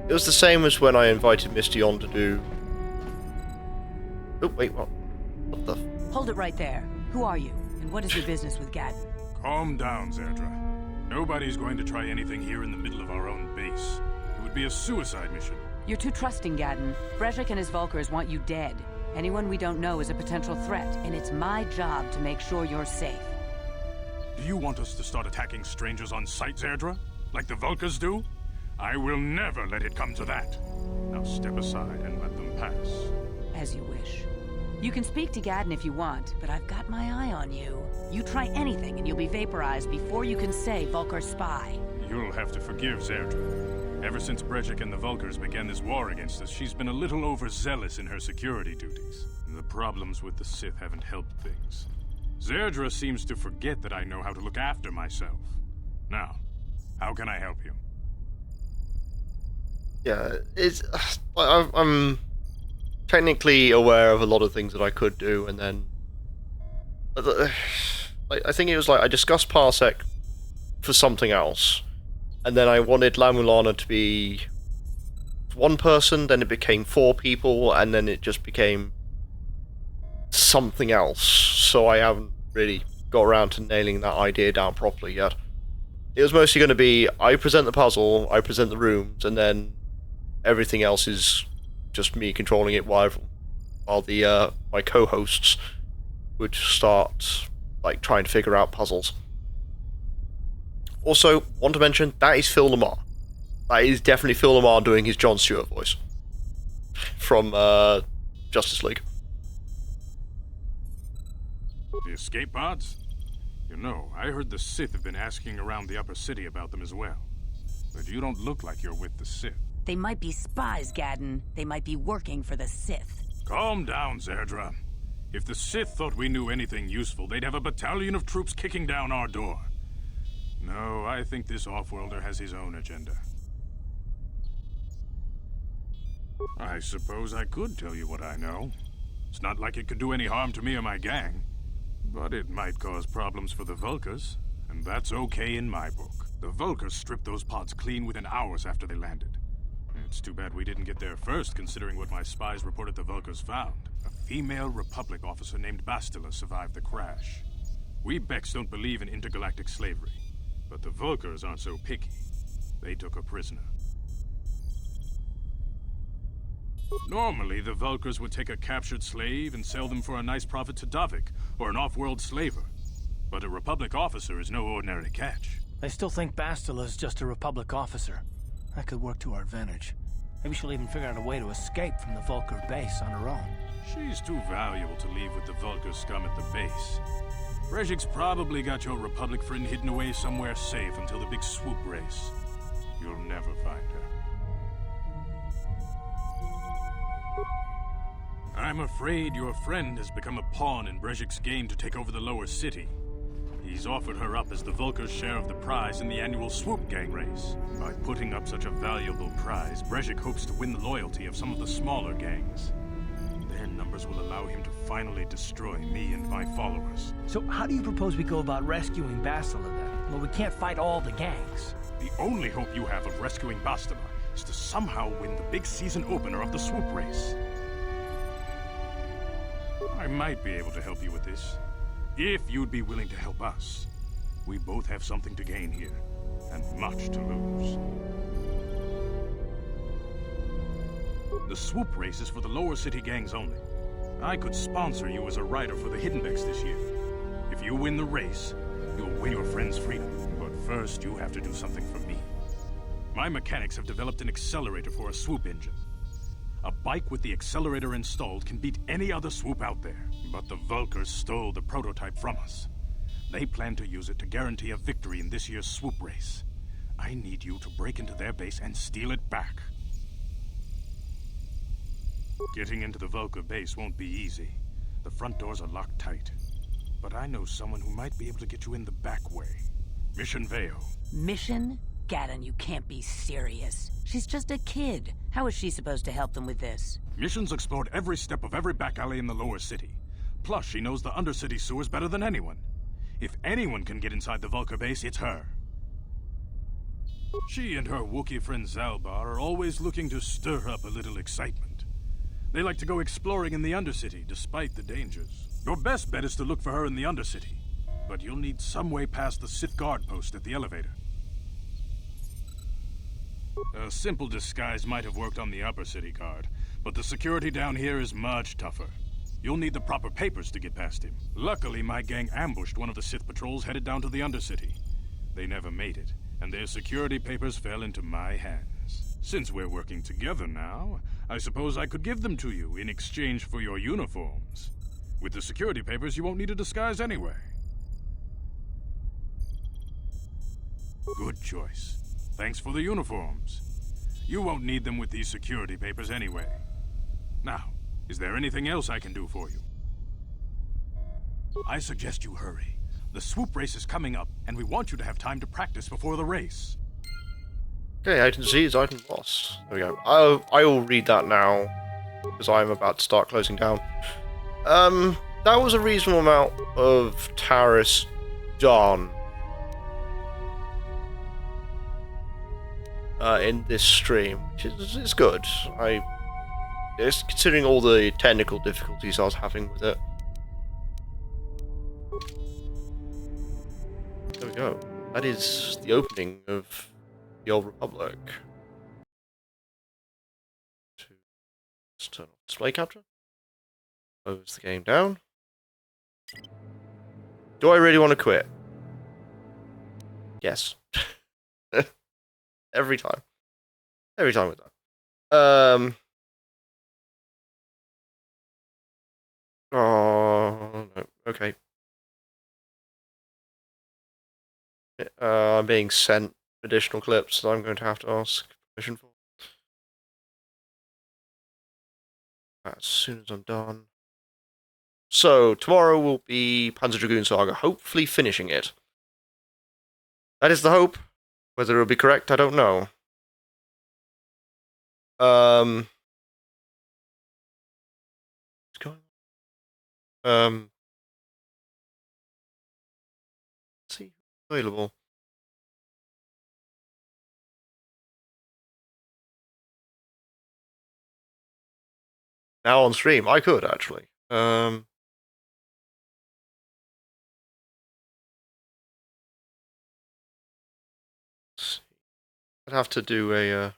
it was the same as when I invited Misty on to do... Oh, wait, what? What the... Hold it right there. Who are you, and what is your business with Gad? Calm down, Zerdra. Nobody's going to try anything here in the middle of our own base. It would be a suicide mission. You're too trusting, Gadden. Brezhik and his Vulkars want you dead. Anyone we don't know is a potential threat, and it's my job to make sure you're safe. Do you want us to start attacking strangers on sight, Zerdra? Like the Vulkars do? I will never let it come to that. Now step aside and let them pass. As you wish. You can speak to Gadden if you want, but I've got my eye on you. You try anything and you'll be vaporized before you can say Vulkar spy. You'll have to forgive Zerdra. Ever since Brejik and the Vulkars began this war against us, she's been a little overzealous in her security duties. The problems with the Sith haven't helped things. Zerdra seems to forget that I know how to look after myself. Now, how can I help you? Yeah, I'm technically aware of a lot of things that I could do, and then I think it was like I discussed Parsec for something else, and then I wanted La Mulana to be one person, then it became 4 people, and then it just became something else. So I haven't really got around to nailing that idea down properly yet. It was mostly going to be I present the puzzle, I present the rooms, and then everything else is just me controlling it while the my co-hosts would start like trying to figure out puzzles. Also, want to mention that is Phil Lamar. That is definitely Phil Lamar doing his Jon Stewart voice from Justice League. The escape pods? You know, I heard the Sith have been asking around the Upper City about them as well. But you don't look like you're with the Sith. They might be spies, Gadden. They might be working for the Sith. Calm down, Zerdra. If the Sith thought we knew anything useful, they'd have a battalion of troops kicking down our door. No, I think this off-worlder has his own agenda. I suppose I could tell you what I know. It's not like it could do any harm to me or my gang. But it might cause problems for the Vulkars, and that's okay in my book. The Vulkars stripped those pods clean within hours after they landed. It's too bad we didn't get there first, considering what my spies reported the Vulkars found. A female Republic officer named Bastila survived the crash. We Becks don't believe in intergalactic slavery, but the Vulkars aren't so picky. They took her prisoner. Normally, the Vulkars would take a captured slave and sell them for a nice profit to Davik, or an off-world slaver. But a Republic officer is no ordinary catch. I still think Bastila is just a Republic officer. That could work to our advantage. Maybe she'll even figure out a way to escape from the Vulkar base on her own. She's too valuable to leave with the Vulkar scum at the base. Brejik's probably got your Republic friend hidden away somewhere safe until the big swoop race. You'll never find her. I'm afraid your friend has become a pawn in Brejik's game to take over the lower city. He's offered her up as the Vulkar's share of the prize in the annual Swoop Gang race. By putting up such a valuable prize, Brejik hopes to win the loyalty of some of the smaller gangs. Their numbers will allow him to finally destroy me and my followers. So how do you propose we go about rescuing Bastila then? Well, we can't fight all the gangs. The only hope you have of rescuing Bastila is to somehow win the big season opener of the Swoop race. I might be able to help you with this, if you'd be willing to help us. We both have something to gain here, and much to lose. The swoop race is for the lower city gangs only. I could sponsor you as a rider for the Hidden Becks this year. If you win the race, you'll win your friend's freedom. But first, you have to do something for me. My mechanics have developed an accelerator for a swoop engine. A bike with the accelerator installed can beat any other swoop out there. But the Vulkars stole the prototype from us. They plan to use it to guarantee a victory in this year's swoop race. I need you to break into their base and steal it back. Getting into the Vulkar base won't be easy. The front doors are locked tight. But I know someone who might be able to get you in the back way. Mission Veo. Mission? Gadden, you can't be serious. She's just a kid. How is she supposed to help them with this? Mission's explored every step of every back alley in the lower city. Plus, she knows the undercity sewers better than anyone. If anyone can get inside the Vulkar base, it's her. She and her Wookiee friend Zalbar are always looking to stir up a little excitement. They like to go exploring in the undercity, despite the dangers. Your best bet is to look for her in the undercity. But you'll need some way past the Sith guard post at the elevator. A simple disguise might have worked on the upper city guard, but the security down here is much tougher. You'll need the proper papers to get past him. Luckily, my gang ambushed one of the Sith patrols headed down to the undercity. They never made it, and their security papers fell into my hands. Since we're working together now, I suppose I could give them to you in exchange for your uniforms. With the security papers, you won't need a disguise anyway. Good choice. Thanks for the uniforms. You won't need them with these security papers anyway. Now, is there anything else I can do for you? I suggest you hurry. The swoop race is coming up, and we want you to have time to practice before the race. Okay, item Z is item lost. There we go. I will read that now, because I'm about to start closing down. That was a reasonable amount of Taris done in this stream, which is good. It's considering all the technical difficulties I was having with it. There we go. That is the opening of the Old Republic. Let's turn off display capture. Close the game down. Do I really want to quit? Yes. Every time. Every time with that. Oh, no. Okay. I'm being sent additional clips that I'm going to have to ask permission for. As soon as I'm done. So, tomorrow will be Panzer Dragoon Saga, hopefully finishing it. That is the hope. Whether it'll be correct, I don't know. What's going on? Let's see. Available. Now on stream, I could actually. I'd have to do a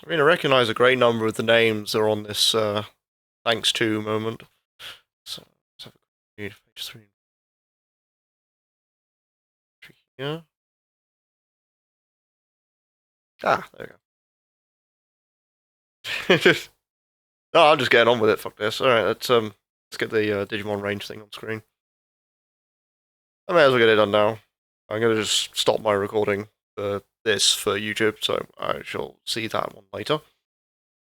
I mean, I recognise a great number of the names that are on this thanks to moment. So, let's have a quick page 3. Yeah. Ah, there we go. No, I'm just getting on with it. Fuck this. Alright, let's get the Digimon range thing on screen. I may as well get it done now. I'm going to just stop my recording for this for YouTube, so I shall see that one later.